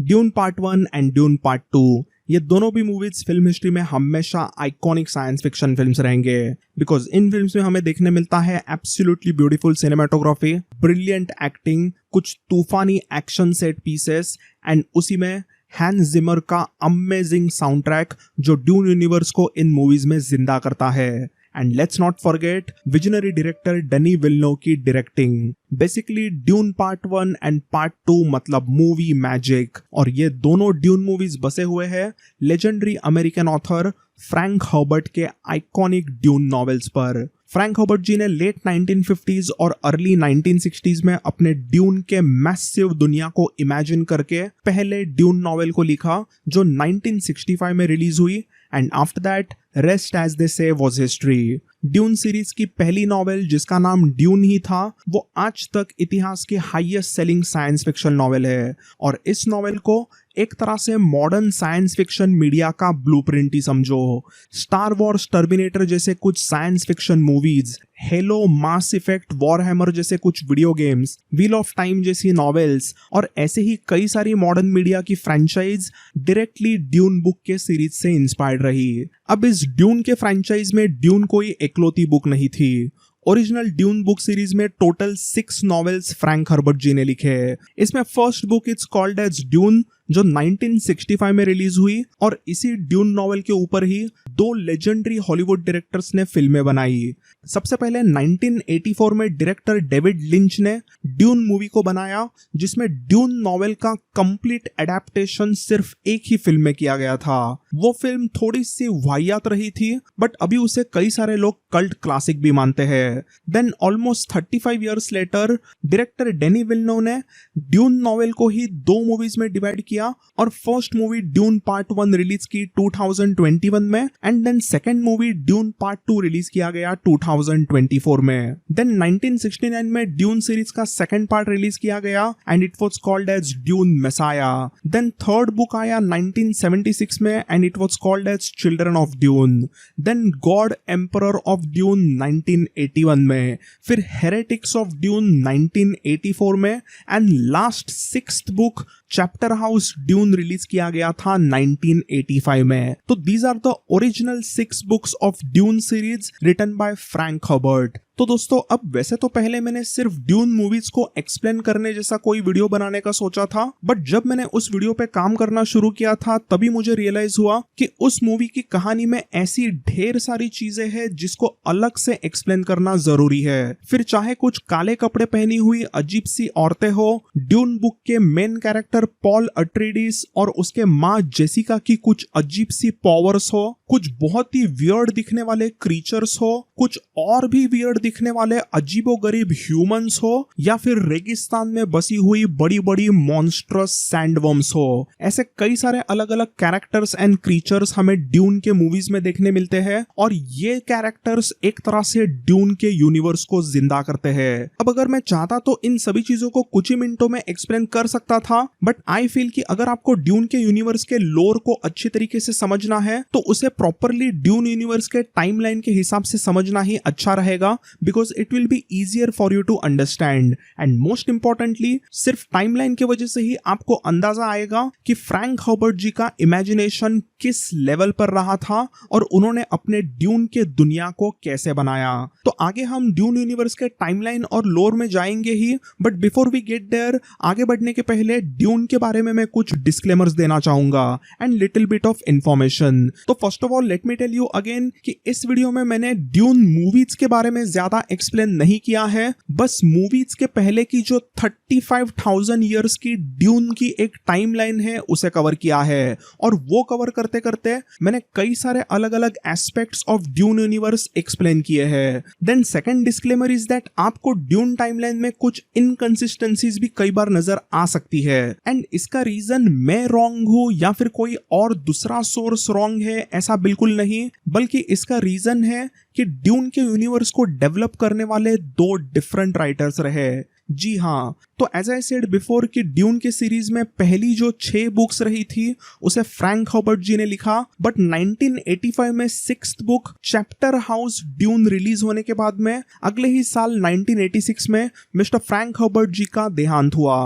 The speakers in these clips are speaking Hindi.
Dune part 1 and dune part 2 ये दोनों भी मूवीज फिल्म हिस्ट्री में हमेशा आइकॉनिक साइंस फिक्शन फिल्म्स रहेंगे बिकॉज इन फिल्म्स में हमें देखने मिलता है absolutely beautiful cinematography, brilliant acting, कुछ तूफानी एक्शन सेट पीसेस एंड उसी में हैंस जिमर का अमेजिंग साउंड ट्रैक जो ड्यून यूनिवर्स को इन मूवीज में जिंदा करता है। And let's not forget visionary director Denis Villeneuve की डायरेक्टिंग। Basically Dune part 1 and part 2 मतलब मूवी मैजिक, और ये दोनों ड्यून मूवीज बसे हुए हैं legendary American author Frank Herbert के आइकॉनिक ड्यून नॉवेल्स पर। फ्रैंक हर्बर्ट जी ने लेट 1950s और अर्ली 1960s में अपने ड्यून के मैसिव दुनिया को इमेजिन करके पहले ड्यून नॉवेल को लिखा जो 1965 में रिलीज हुई and after that rest as they say was history. Dune series की पहली नॉवेल जिसका नाम ड्यून ही था वो आज तक इतिहास की highest selling science fiction novel है, और इस नॉवेल को एक तरह से मॉडर्न साइंस फिक्शन मीडिया का ब्लूप्रिंट ही समझो। स्टार वॉर्स, टर्मिनेटर जैसे कुछ साइंस फिक्शन मूवीज, हेलो, मास इफेक्ट, वॉरहैमर जैसे कुछ video games, wheel of time जैसी नॉवेल्स और ऐसे ही कई सारी मॉडर्न मीडिया की फ्रेंचाइज डायरेक्टली ड्यून बुक के सीरीज से इंस्पायर्ड रही। अब इस ड्यून के फ्रेंचाइज में ड्यून कोई एकलौती बुक नहीं थी। ओरिजिनल ड्यून बुक सीरीज में total 6 novels Frank Herbert ji ने लिखे हैं। इसमें first book it's called as Dune जो 1965 में रिलीज हुई, और इसी ड्यून नॉवेल के ऊपर ही 2 लेजेंडरी हॉलीवुड डायरेक्टर्स ने फिल्में बनाई। सबसे पहले 1984 में डायरेक्टर डेविड लिंच ने ड्यून मूवी को बनाया जिसमें ड्यून नॉवेल का कंप्लीट एडेप्टेशन सिर्फ एक ही फिल्म में किया गया था। वो फिल्म थोड़ी सी वाहियात रही थी बट अभी उसे कई सारे लोग कल्ट क्लासिक भी मानते हैं। Then almost 35 years later director Denis Villeneuve ने ड्यून नॉवेल को ही 2 मूवीज में डिवाइड किया, और first movie Dune part 1 release की 2021 में and then second movie Dune part 2 release किया गया 2024 में। देन 1969 में ड्यून सीरीज का सेकंड पार्ट रिलीज किया गया and it was called as Dune Messiah. Then third book आया 1976 में and it was called as Children of Dune. Then God Emperor of Dune 1981 में, फिर हेरेटिक्स ऑफ ड्यून 1984 में and last 6th book chapter house Dune release किया गया था 1985 में। तो these are the original 6 books of Dune series written by Frank Herbert. तो दोस्तों अब वैसे तो पहले मैंने सिर्फ ड्यून मूवीज को एक्सप्लेन करने जैसा कोई वीडियो बनाने का सोचा था, बट जब मैंने उस वीडियो पे काम करना शुरू किया था तभी मुझे रियलाइज हुआ कि उस मूवी की कहानी में ऐसी ढेर सारी चीजें हैं जिसको अलग से एक्सप्लेन करना जरूरी है। फिर चाहे कुछ काले कपड़े पहनी हुई अजीब सी औरतें हो, ड्यून बुक के मेन कैरेक्टर पॉल अट्रेडिस और उसके माँ जेसिका की कुछ अजीब सी पावर्स हो, कुछ बहुत ही वियर्ड दिखने वाले क्रीचर्स हो, कुछ और भी वियर्ड दिखने वाले अजीबोगरीब ह्यूमंस हो, या फिर रेगिस्तान में बसी हुई बड़ी बड़ी मॉन्स्ट्रस सैंडवर्म्स हो। ऐसे कई सारे अलग अलग कैरेक्टर्स एंड क्रीचर्स हमें ड्यून के मूवीज में देखने मिलते हैं, और ये कैरेक्टर्स एक तरह से ड्यून के यूनिवर्स को जिंदा करते हैं। अब अगर मैं चाहता तो इन सभी चीजों को कुछ ही मिनटों में एक्सप्लेन कर सकता था, बट आई फील कि अगर आपको ड्यून के यूनिवर्स के लोर को अच्छी तरीके से समझना है तो उसे प्रॉपरली ड्यून यूनिवर्स के टाइमलाइन के हिसाब से समझना ही अच्छा रहेगा, because it will be easier for you to understand. And most importantly सिर्फ टाइमलाइन की वजह से ही आपको अंदाजा आएगा कि फ्रैंक हर्बर्ट जी का इमेजिनेशन किस लेवल पर रहा था और उन्होंने अपने ड्यून के दुनिया को कैसे बनाया। तो आगे हम ड्यून यूनिवर्स के टाइमलाइन और लोर में जाएंगे ही, but before we get there, आगे बढ़ने के पहले ड्यून के बारे में मैं कुछ डिस्क्लेमर्स देना चाहूंगा and little bit of information. तो first of all let me tell you again कि इस वीडियो में मैंने ड्यून मूवीज के बारे में ज्यादा एक्सप्लेन नहीं किया है, बस मूवीज के पहले की जो 35,000 ईयर्स की ड्यून की एक टाइमलाइन है उसे कवर किया है, और वो कवर करते करते मैंने कई सारे अलग अलग aspects of Dune universe explain किए हैं। Then second disclaimer is that आपको ड्यून टाइमलाइन में कुछ इनकंसिस्टेंसीज भी कई बार नजर आ सकती है, एंड इसका रीजन मैं रॉन्ग हूं या फिर कोई और दूसरा सोर्स रॉन्ग है ऐसा बिल्कुल नहीं, बल्कि इसका रीजन है कि ड्यून के यूनिवर्स को डेवलप करने वाले 2 डिफरेंट राइटर्स रहे। जी हाँ, तो एज आई सेड बिफोर कि ड्यून के सीरीज में पहली जो 6 बुक्स रही थी उसे फ्रैंक हर्बर्ट जी ने लिखा, बट 1985 में 6th book chapter house Dune release होने के बाद में अगले ही साल 1986 में मिस्टर फ्रैंक हर्बर्ट जी का देहांत हुआ,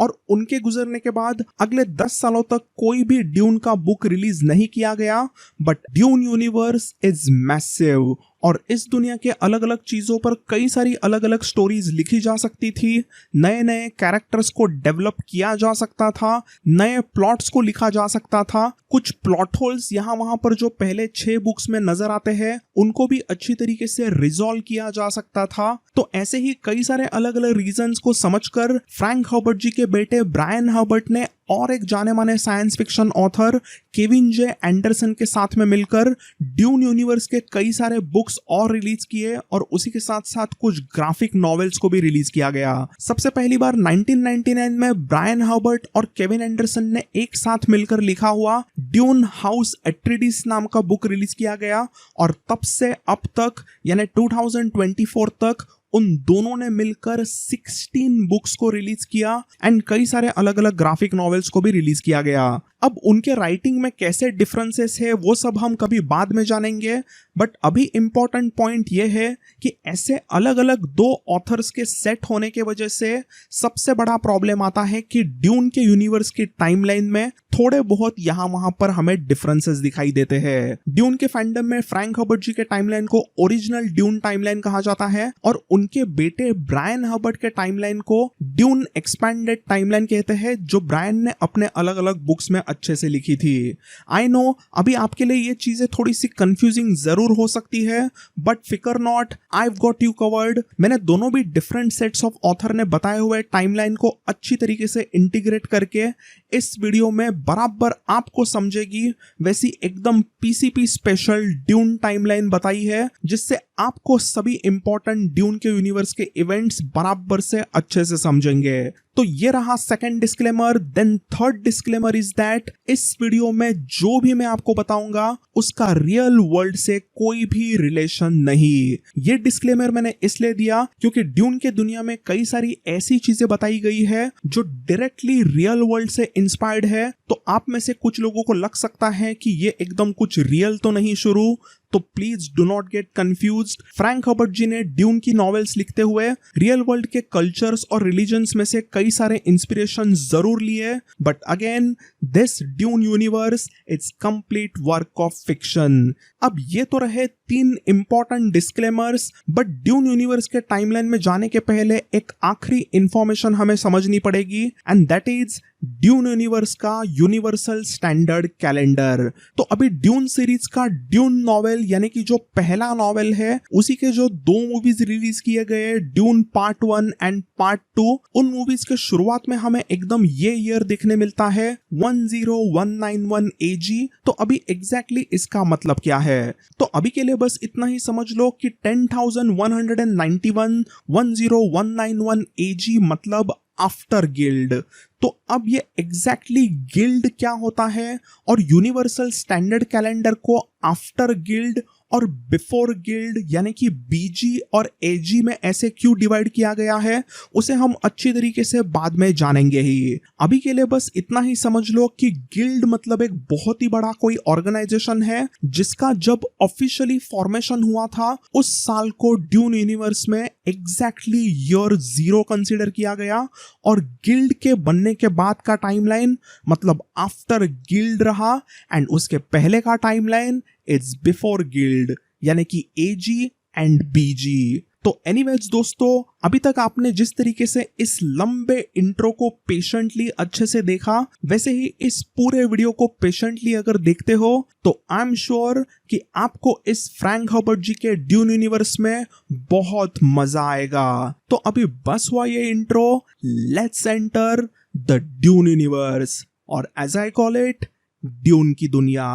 और उनके गुजरने के बाद अगले 10 सालों तक कोई भी ड्यून का बुक रिलीज नहीं किया गया। But Dune universe is massive और इस दुनिया के अलग अलग चीजों पर कई सारी अलग अलग स्टोरीज लिखी जा सकती थी, नए नए कैरेक्टर्स को डेवलप किया जा सकता था, नए प्लॉट्स को लिखा जा सकता था, कुछ प्लॉट होल्स यहाँ वहां पर जो पहले 6 बुक्स में नजर आते हैं उनको भी अच्छी तरीके से रिजॉल्व किया जा सकता था। तो ऐसे ही कई सारे अलग अलग रीजंस को समझकर फ्रैंक हर्बर्ट जी के बेटे ब्रायन हर्बर्ट ने और एक जाने माने साइंस फिक्शन ऑथर केविन जे एंडरसन के साथ में मिलकर ड्यून यूनिवर्स के कई सारे बुक्स और रिलीज किए और उसी के साथ साथ कुछ ग्राफिक नॉवेल्स को भी रिलीज किया गया। सबसे पहली बार 1999 में ब्रायन हर्बर्ट और केविन एंडरसन ने एक साथ मिलकर लिखा हुआ ड्यून हाउस एट्रीडिस नाम का बुक रिलीज किया गया और तब से अब तक यानी 2024 तक उन दोनों ने मिलकर 16 बुक्स को रिलीज किया एंड कई सारे अलग अलग ग्राफिक नॉवेल्स को भी रिलीज किया गया। अब उनके राइटिंग में कैसे डिफरेंसेस है वो सब हम कभी बाद में जानेंगे, बट अभी इंपॉर्टेंट पॉइंट ये है कि ऐसे अलग अलग 2 ऑथर्स के सेट होने के वजह से सबसे बड़ा प्रॉब्लम आता है कि ड्यून के यूनिवर्स की टाइमलाइन में थोड़े बहुत यहाँ वहां पर हमें डिफरेंसेस दिखाई देते हैं। ड्यून के फैंडम में फ्रैंक हर्बर्ट जी के टाइमलाइन को ओरिजिनल ड्यून टाइमलाइन कहा जाता है और उनके बेटे ब्रायन हर्बर्ट के टाइमलाइन को ड्यून एक्सपैंडेड टाइमलाइन कहते हैं, जो ब्रायन ने अपने अलग अलग बुक्स में अच्छे से लिखी थी। आई नो अभी आपके लिए ये चीजें थोड़ी सी कंफ्यूजिंग जरूर हो सकती है, बट फिकर not, I have got you covered. मैंने दोनों भी डिफरेंट सेट्स ऑफ ऑथर ने बताए हुए टाइमलाइन को अच्छी तरीके से इंटीग्रेट करके इस वीडियो में बराबर आपको समझेगी वैसी एकदम पीसीपी स्पेशल ड्यून टाइमलाइन बताई है, जिससे आपको सभी इंपॉर्टेंट ड्यून के यूनिवर्स के इवेंट्स बराबर से अच्छे से समझेंगे। तो ये रहा second disclaimer. Then third disclaimer is that इस वीडियो में जो भी मैं आपको बताऊंगा उसका रियल वर्ल्ड से कोई भी रिलेशन नहीं। ये डिस्क्लेमर मैंने इसलिए दिया क्योंकि ड्यून के दुनिया में कई सारी ऐसी चीजें बताई गई है जो डायरेक्टली रियल वर्ल्ड से इंस्पायर्ड है। तो आप में से कुछ लोगों को लग सकता है कि ये एकदम कुछ रियल तो नहीं शुरू, तो please do not get confused. Frank Herbert ji ने ड्यून की नॉवेल्स लिखते हुए रियल वर्ल्ड के कल्चर्स और रिलीजन्स में से कई सारे इंस्पिरेशन जरूर लिए, but again this Dune universe it's complete work of fiction. अब ये तो रहे 3 important disclaimers, but Dune universe के टाइमलाइन में जाने के पहले एक आखिरी इंफॉर्मेशन हमें समझनी पड़ेगी and that is dune universe का यूनिवर्सल स्टैंडर्ड कैलेंडर। तो अभी ड्यून सीरीज का ड्यून नॉवेल यानी कि जो पहला नॉवेल है उसी के जो 2 मूवीज रिलीज किए गए, ड्यून पार्ट 1 एंड पार्ट 2, उन मूवीज के शुरुआत में हमें एकदम ये ईयर देखने मिलता है 10191 AG। तो अभी एग्जैक्टली इसका मतलब क्या है? तो अभी के लिए बस इतना ही समझ लो कि 10,191 10191 AG मतलब आफ्टर गिल्ड। तो अब ये एग्जैक्टली गिल्ड क्या होता है और यूनिवर्सल स्टैंडर्ड कैलेंडर को आफ्टर गिल्ड और बिफोर गिल्ड यानी कि बीजी और एजी में ऐसे क्यों डिवाइड किया गया है उसे हम अच्छी तरीके से बाद में जानेंगे ही। अभी के लिए बस इतना ही समझ लो कि गिल्ड मतलब एक बहुत ही बड़ा कोई ऑर्गेनाइजेशन है जिसका जब ऑफिशियली फॉर्मेशन हुआ था उस साल को ड्यून यूनिवर्स में एग्जैक्टली ईयर 0 कंसीडर किया गया और गिल्ड के बनने के बाद का टाइमलाइन मतलब आफ्टर गिल्ड रहा एंड उसके पहले का टाइमलाइन इट्स बिफोर गिल्ड यानी कि एजी एंड बीजी। तो एनीवेज दोस्तों, अभी तक आपने जिस तरीके से इस लंबे इंट्रो को पेशेंटली अच्छे से देखा वैसे ही इस पूरे वीडियो को पेशेंटली अगर देखते हो तो आई एम श्योर कि आपको इस फ्रैंक हर्बर्ट जी के ड्यून यूनिवर्स में बहुत मजा आएगा। तो अभी बस हुआ ये intro, let's enter the Dune universe और as I call it Dune की दुनिया।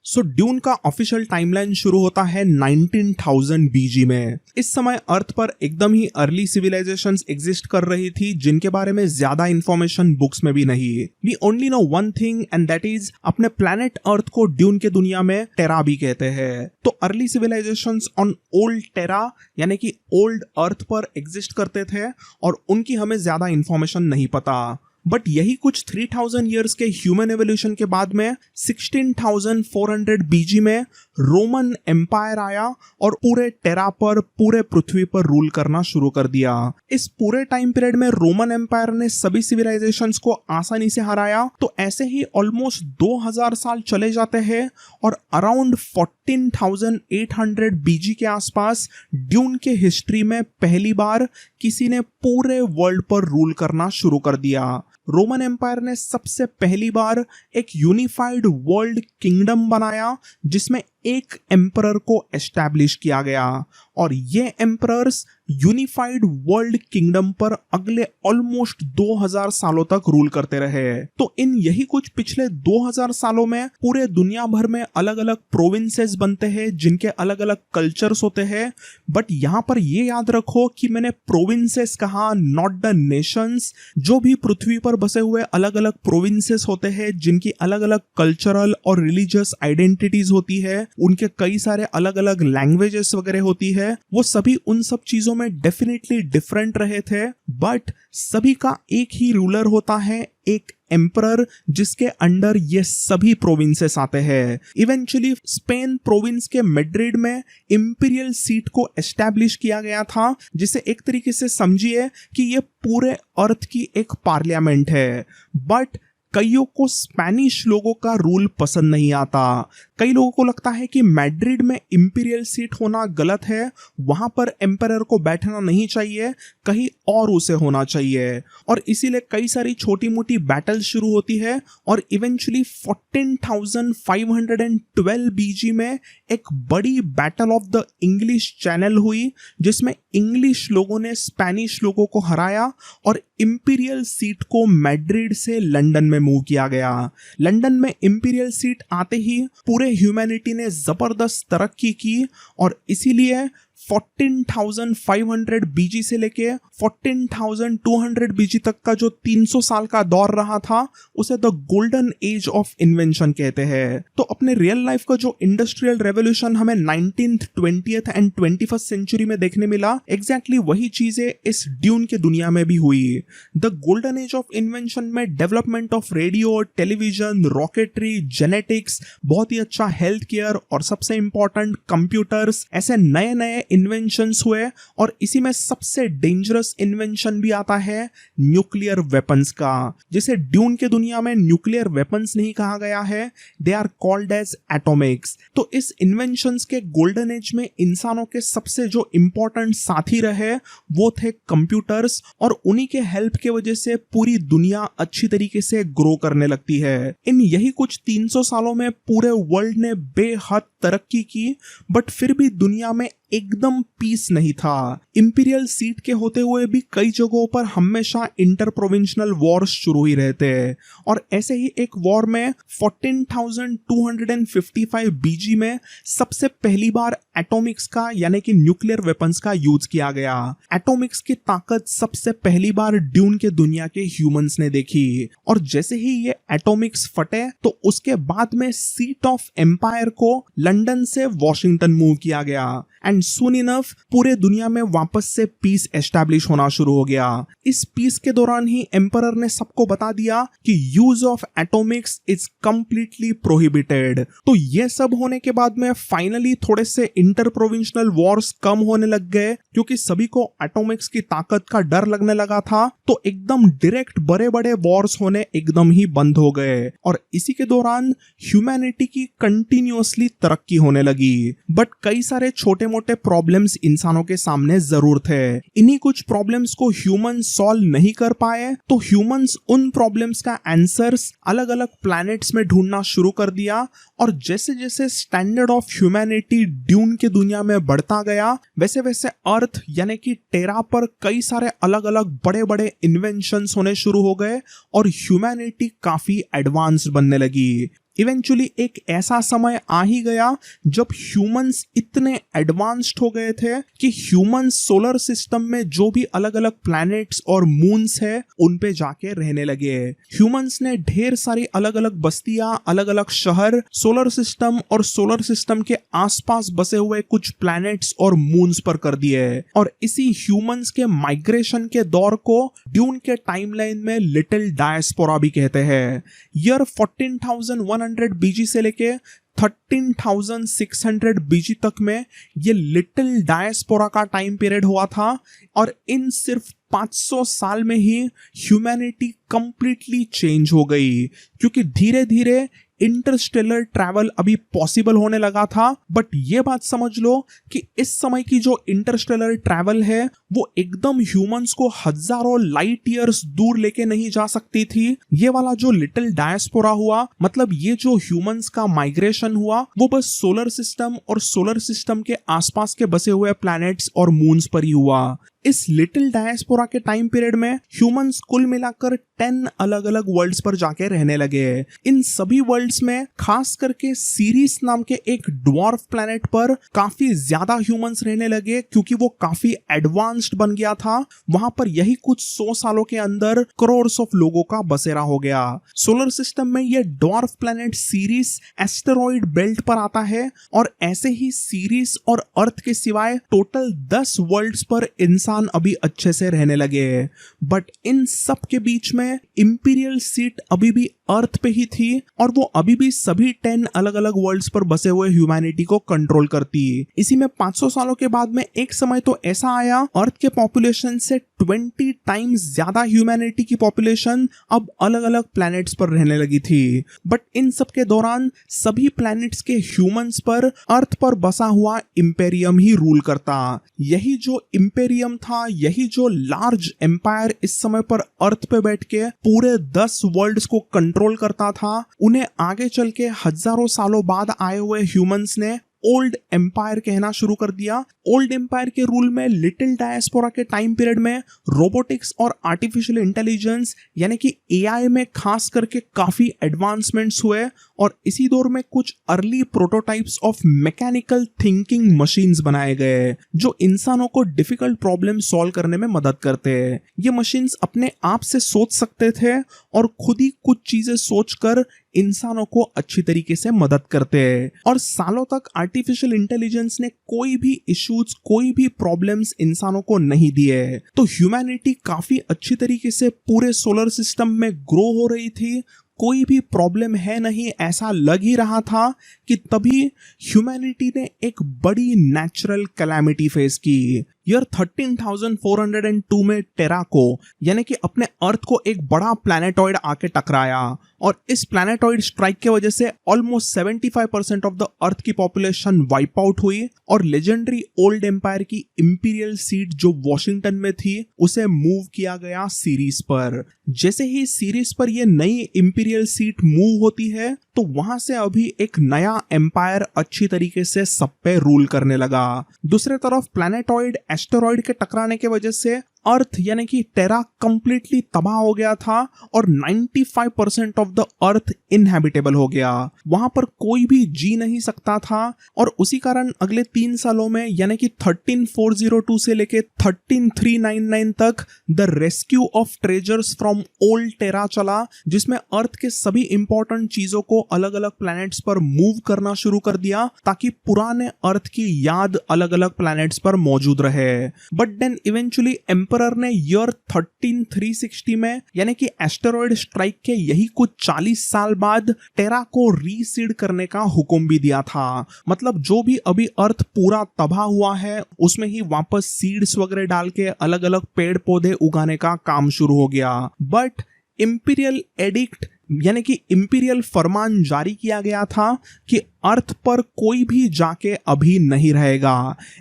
सो ड्यून का ऑफिशियल टाइमलाइन शुरू होता है 19,000 बीजी में। इस समय अर्थ पर एकदम ही अर्ली सिविलाइजेशंस एग्जिस्ट कर रही थी जिनके बारे में ज्यादा इंफॉर्मेशन बुक्स में भी नहीं। We only know one thing and that is अपने प्लैनेट अर्थ को ड्यून के दुनिया में टेरा भी कहते हैं। तो अर्ली सिविलाइजेशंस ऑन ओल्ड टेरा यानी कि ओल्ड अर्थ पर एग्जिस्ट करते थे और उनकी हमें ज्यादा इंफॉर्मेशन नहीं पता। बट यही कुछ 3000 इयर्स के ह्यूमन एवोल्यूशन के बाद में 16,400 बीजी में रोमन एम्पायर आया और पूरे टेरा पर, पूरे पृथ्वी पर रूल करना शुरू कर दिया। इस पूरे टाइम पीरियड में रोमन एम्पायर ने सभी सिविलाइजेशंस को आसानी से हराया। तो ऐसे ही ऑलमोस्ट 2000 साल चले जाते हैं और अराउंड 14,800 बीजी के आसपास ड्यून के हिस्ट्री में पहली बार किसी ने पूरे वर्ल्ड पर रूल करना शुरू कर दिया। रोमन एम्पायर ने सबसे पहली बार एक यूनिफाइड वर्ल्ड किंगडम बनाया जिसमें एक एम्परर को एस्टैब्लिश किया गया और ये एम्परर्स यूनिफाइड वर्ल्ड किंगडम पर अगले ऑलमोस्ट 2000 सालों तक रूल करते रहे। तो इन यही कुछ पिछले 2000 सालों में पूरे दुनिया भर में अलग अलग प्रोविंसेस बनते हैं जिनके अलग अलग कल्चर्स होते हैं। बट यहाँ पर ये याद रखो कि मैंने प्रोविंसेस कहा, नॉट द नेशंस। जो भी पृथ्वी पर बसे हुए अलग अलग प्रोविंसेस होते हैं जिनकी अलग अलग कल्चरल और रिलीजियस आइडेंटिटीज होती है, उनके कई सारे अलग अलग लैंग्वेजेस वगैरह होती है, वो सभी उन सब चीजों में डेफिनेटली डिफरेंट रहे थे। बट सभी का एक ही रूलर होता है, एक एम्परर, जिसके अंडर ये सभी प्रोविंसेस आते हैं। इवेंचुअली स्पेन प्रोविंस के मैड्रिड में इंपीरियल सीट को एस्टैब्लिश किया गया था, जिसे एक तरीके से समझिए कि ये पूरे अर्थ की एक पार्लियामेंट है। बट कईयों को स्पेनिश लोगों का रूल पसंद नहीं आता। कई लोगों को लगता है कि मैड्रिड में इंपीरियल सीट होना गलत है, वहां पर एम्परर को बैठना नहीं चाहिए, कहीं और उसे होना चाहिए। और इसीलिए कई सारी छोटी मोटी बैटल शुरू होती है और इवेंचुअली 14,512 बीजी में एक बड़ी battle of the English channel हुई जिसमें इंग्लिश लोगों ने स्पेनिश लोगों को हराया और इंपीरियल सीट को मैड्रिड से लंदन में मूव किया गया। लंदन में इंपीरियल सीट आते ही पूरे ह्यूमैनिटी ने जबरदस्त तरक्की की और इसीलिए 14,500 बीजी से लेके 14,200 बीजी तक का जो 300 साल का दौर रहा था उसे the golden age of invention कहते हैं। तो अपने रियल लाइफ का जो इंडस्ट्रियल रेवोल्यूशन हमें 19th, 20th and 21st century में देखने मिला, एग्जैक्टली वही चीजें इस ड्यून के दुनिया में भी हुई। The golden age of invention में development of radio, television, rocketry, genetics, बहुत ही अच्छा हेल्थ केयर और सबसे इंपॉर्टेंट कंप्यूटर्स, ऐसे नए नए इन्वेंशंस हुए। और इसी में सबसे डेंजरस इन्वेंशन भी आता है न्यूक्लियर वेपन्स का, जिसे ड्यून के दुनिया में न्यूक्लियर वेपन्स नहीं कहा गया है, they are called as atomics. तो इस इन्वेंशंस के गोल्डन एज में इंसानों के सबसे जो इंपॉर्टेंट साथी रहे वो थे कंप्यूटर्स, और उन्हीं के हेल्प के वजह से पूरी दुनिया अच्छी तरीके से ग्रो करने लगती है। इन यही कुछ 300 सालों में पूरे वर्ल्ड ने बेहद तरक्की की, बट फिर भी दुनिया में एकदम पीस नहीं था। इंपीरियल सीट के होते हुए भी कई जगहों पर हमेशा इंटर प्रोविंशियल वॉर्स शुरू ही रहते हैं। और ऐसे ही एक वॉर में 14,255 बीजी में सबसे पहली बार एटॉमिक्स का यानी कि न्यूक्लियर वेपन्स का यूज किया गया। एटॉमिक्स की ताकत सबसे पहली बार ड्यून के दुनिया के ह्यूमंस ने देखी, और जैसे ही ये एटॉमिक्स फटे तो उसके बाद में सीट ऑफ एम्पायर को लंदन से वॉशिंगटन मूव किया गया एंड सून इनफ पूरे दुनिया में वापस से पीस एस्टैब्लिश होना शुरू हो गया। इस पीस के दौरान ही एम्परर ने सबको बता दिया कि use of Atomics is completely prohibited. तो ये सब होने के बाद में फाइनली थोड़े से इंटर प्रोविंशियल वॉर्स कम होने लग गए, क्योंकि सभी को एटॉमिक्स की ताकत का डर लगने लगा था। तो एकदम डायरेक्ट बड़े बड़े वॉर्स होने एकदम ही बंद हो गए, और इसी के दौरान ह्यूमैनिटी की कंटिन्यूअसली तरक्की होने लगी। बट कई सारे छोटे मोटे प्रॉब्लम्स इंसानों के सामने जरूर थे। इन्हीं कुछ प्रॉब्लम्स को ह्यूमंस सॉल्व नहीं कर पाए, तो ह्यूमंस उन प्रॉब्लम्स का आंसर्स अलग अलग प्लैनेट्स में ढूंढना शुरू कर दिया। और जैसे जैसे स्टैंडर्ड ऑफ ह्यूमैनिटी ड्यून के दुनिया में बढ़ता गया, वैसे वैसे अर्थ यानी कि टेरा पर कई सारे अलग अलग बड़े बड़े इन्वेंशंस होने शुरू हो गए और ह्यूमैनिटी काफी एडवांस बनने लगी। इवेंचुअली एक ऐसा समय आ ही गया जब ह्यूमंस इतने एडवांस्ड हो गए थे कि ह्यूमंस सोलर सिस्टम में जो भी अलग अलग प्लैनेट्स और मून्स है उन पे जाके रहने लगे। ह्यूमंस ने ढेर सारी अलग अलग बस्तियां, अलग अलग शहर सोलर सिस्टम और सोलर सिस्टम के आसपास बसे हुए कुछ प्लैनेट्स और मून्स पर कर दिए। और इसी ह्यूमंस के माइग्रेशन के दौर को ड्यून के टाइमलाइन में लिटिल डायस्पोरा भी कहते हैं। ईयर 14,100 बीजी से लेके 13,600 बीजी तक में ये लिटिल डायस्पोरा का टाइम पीरियड हुआ था और इन सिर्फ 500 साल में ही ह्यूमैनिटी कंप्लीटली चेंज हो गई, क्योंकि धीरे धीरे इंटरस्टेलर ट्रैवल अभी पॉसिबल होने लगा था। बट ये बात समझ लो कि इस समय की जो इंटरस्टेलर ट्रैवल है वो एकदम ह्यूमंस को हजारों लाइट ईयर्स दूर लेके नहीं जा सकती थी। ये वाला जो लिटिल डायस्पोरा हुआ, मतलब ये जो ह्यूमंस का माइग्रेशन हुआ, वो बस सोलर सिस्टम और सोलर सिस्टम के आसपास के बसे हुए प्लैनेट्स और मून्स पर ही हुआ। इस लिटिल डायस्पोरा के टाइम पीरियड में ह्यूमंस कुल मिलाकर 10 अलग अलग वर्ल्ड्स पर जाके रहने लगे। इन सभी वर्ल्ड्स में खास करके सीरीस नाम के एक ड्वार्फ प्लैनेट पर काफी ज्यादा ह्यूमंस रहने लगे, क्योंकि वो काफी एडवांस्ड बन गया था। वहां पर यही कुछ 100 सालों के अंदर करोड़्स ऑफ लोगों का बसेरा हो गया। सोलर सिस्टम में ये dwarf planet series asteroid belt पर आता है और ऐसे ही सीरीस और अर्थ के सिवाय टोटल 10 वर्ल्ड्स पर इंसान अभी अच्छे से रहने लगे। बट इन सब के बीच में इंपीरियल सीट अभी भी अर्थ पे ही थी और वो अभी भी सभी 10 अलग अलग वर्ल्ड्स पर बसे हुए ह्यूमैनिटी को कंट्रोल करती। इसी में 500 सालों के बाद में एक समय तो ऐसा आया, अर्थ के पॉपुलेशन से 20 टाइम्स ज्यादा ह्यूमैनिटी की पॉपुलेशन अब अलग अलग प्लैनेट्स पर रहने लगी थी। बट इन सब के दौरान सभी प्लैनेट्स के ह्यूमंस पर अर्थ पर बसा हुआ इंपेरियम ही रूल करता। यही जो इंपेरियम था, यही जो लार्ज एम्पायर इस समय पर अर्थ पे बैठ के पूरे 10 वर्ल्ड्स को कंट्रोल करता था, उन्हें आगे चल के हजारों सालों बाद आए हुए ह्यूमंस ने ओल्ड एम्पायर कहना शुरू कर दिया। ओल्ड एम्पायर के रूल में लिटिल डायस्पोरा के टाइम पीरियड में रोबोटिक्स और आर्टिफिशियल इंटेलिजेंस यानी कि एआई में खास करके काफी एडवांसमेंट्स हुए और इसी दौर में कुछ early prototypes of mechanical thinking machines बनाए गए जो इंसानों को डिफिकल्ट प्रॉब्लम सॉल्व करने में मदद करते हैं। ये मशीन्स अपने आप से सोच सकते थे और खुद ही कुछ चीजें सोचकर इंसानों को अच्छी तरीके से मदद करते हैं और सालों तक आर्टिफिशियल इंटेलिजेंस ने कोई भी इश्यूज, कोई भी प्रॉब्लम्स इंसानों को नहीं दिए। तो ह्यूमैनिटी काफी अच्छी तरीके से पूरे सोलर सिस्टम में ग्रो हो रही थी, कोई भी प्रॉब्लम है नहीं ऐसा लग ही रहा था कि तभी ह्यूमैनिटी ने एक बड़ी नेचुरल कैलामिटी फेस की। ईयर 13,402 में टेराको यानी कि अपने अर्थ को एक बड़ा प्लैनेटॉइड आके टकराया और इस प्लैनेटॉइड स्ट्राइक की वजह से ऑलमोस्ट 75% ऑफ द अर्थ की पॉपुलेशन वाइप आउट हुई और लेजेंडरी ओल्ड एम्पायर की इंपीरियल सीट जो वॉशिंगटन में थी उसे मूव किया गया सीरीज पर। जैसे ही सीरीज पर ये नई इंपीरियल सीट मूव होती है तो वहां से अभी एक नया एम्पायर अच्छी तरीके से सब पे रूल करने लगा। दूसरे तरफ प्लैनेटॉइड एस्टेरॉइड के टकराने के वजह से अर्थ यानी कि टेरा कंप्लीटली तबाह हो गया था और 95% ऑफ द अर्थ इनहैबिटेबल हो गया। वहां पर कोई भी जी नहीं सकता था और उसी कारण अगले 3 सालों में यानी कि 13,402 से लेके 13,399 तक the rescue of treasures from old Terra चला, जिसमें अर्थ के सभी इंपॉर्टेंट चीजों को अलग अलग प्लैनेट्स पर मूव करना शुरू कर दिया ताकि पुराने अर्थ की याद अलग अलग प्लैनेट्स पर मौजूद रहे। बट देन इवेंचुअली एम्परर ने ईयर 13,360 में यानी कि एस्टेरॉइड स्ट्राइक के यही कुछ 40 साल बाद टेरा को रीसीड करने का हुक्म भी दिया था। मतलब जो भी अभी अर्थ पूरा तबाह हुआ है उसमें ही वापस सीड्स वगैरह डाल के अलग अलग पेड़ पौधे उगाने का काम शुरू हो गया। बट इंपीरियल एडिक्ट यानी कि इंपीरियल फरमान जारी किया गया था कि अर्थ पर कोई भी जाके अभी नहीं रहेगा।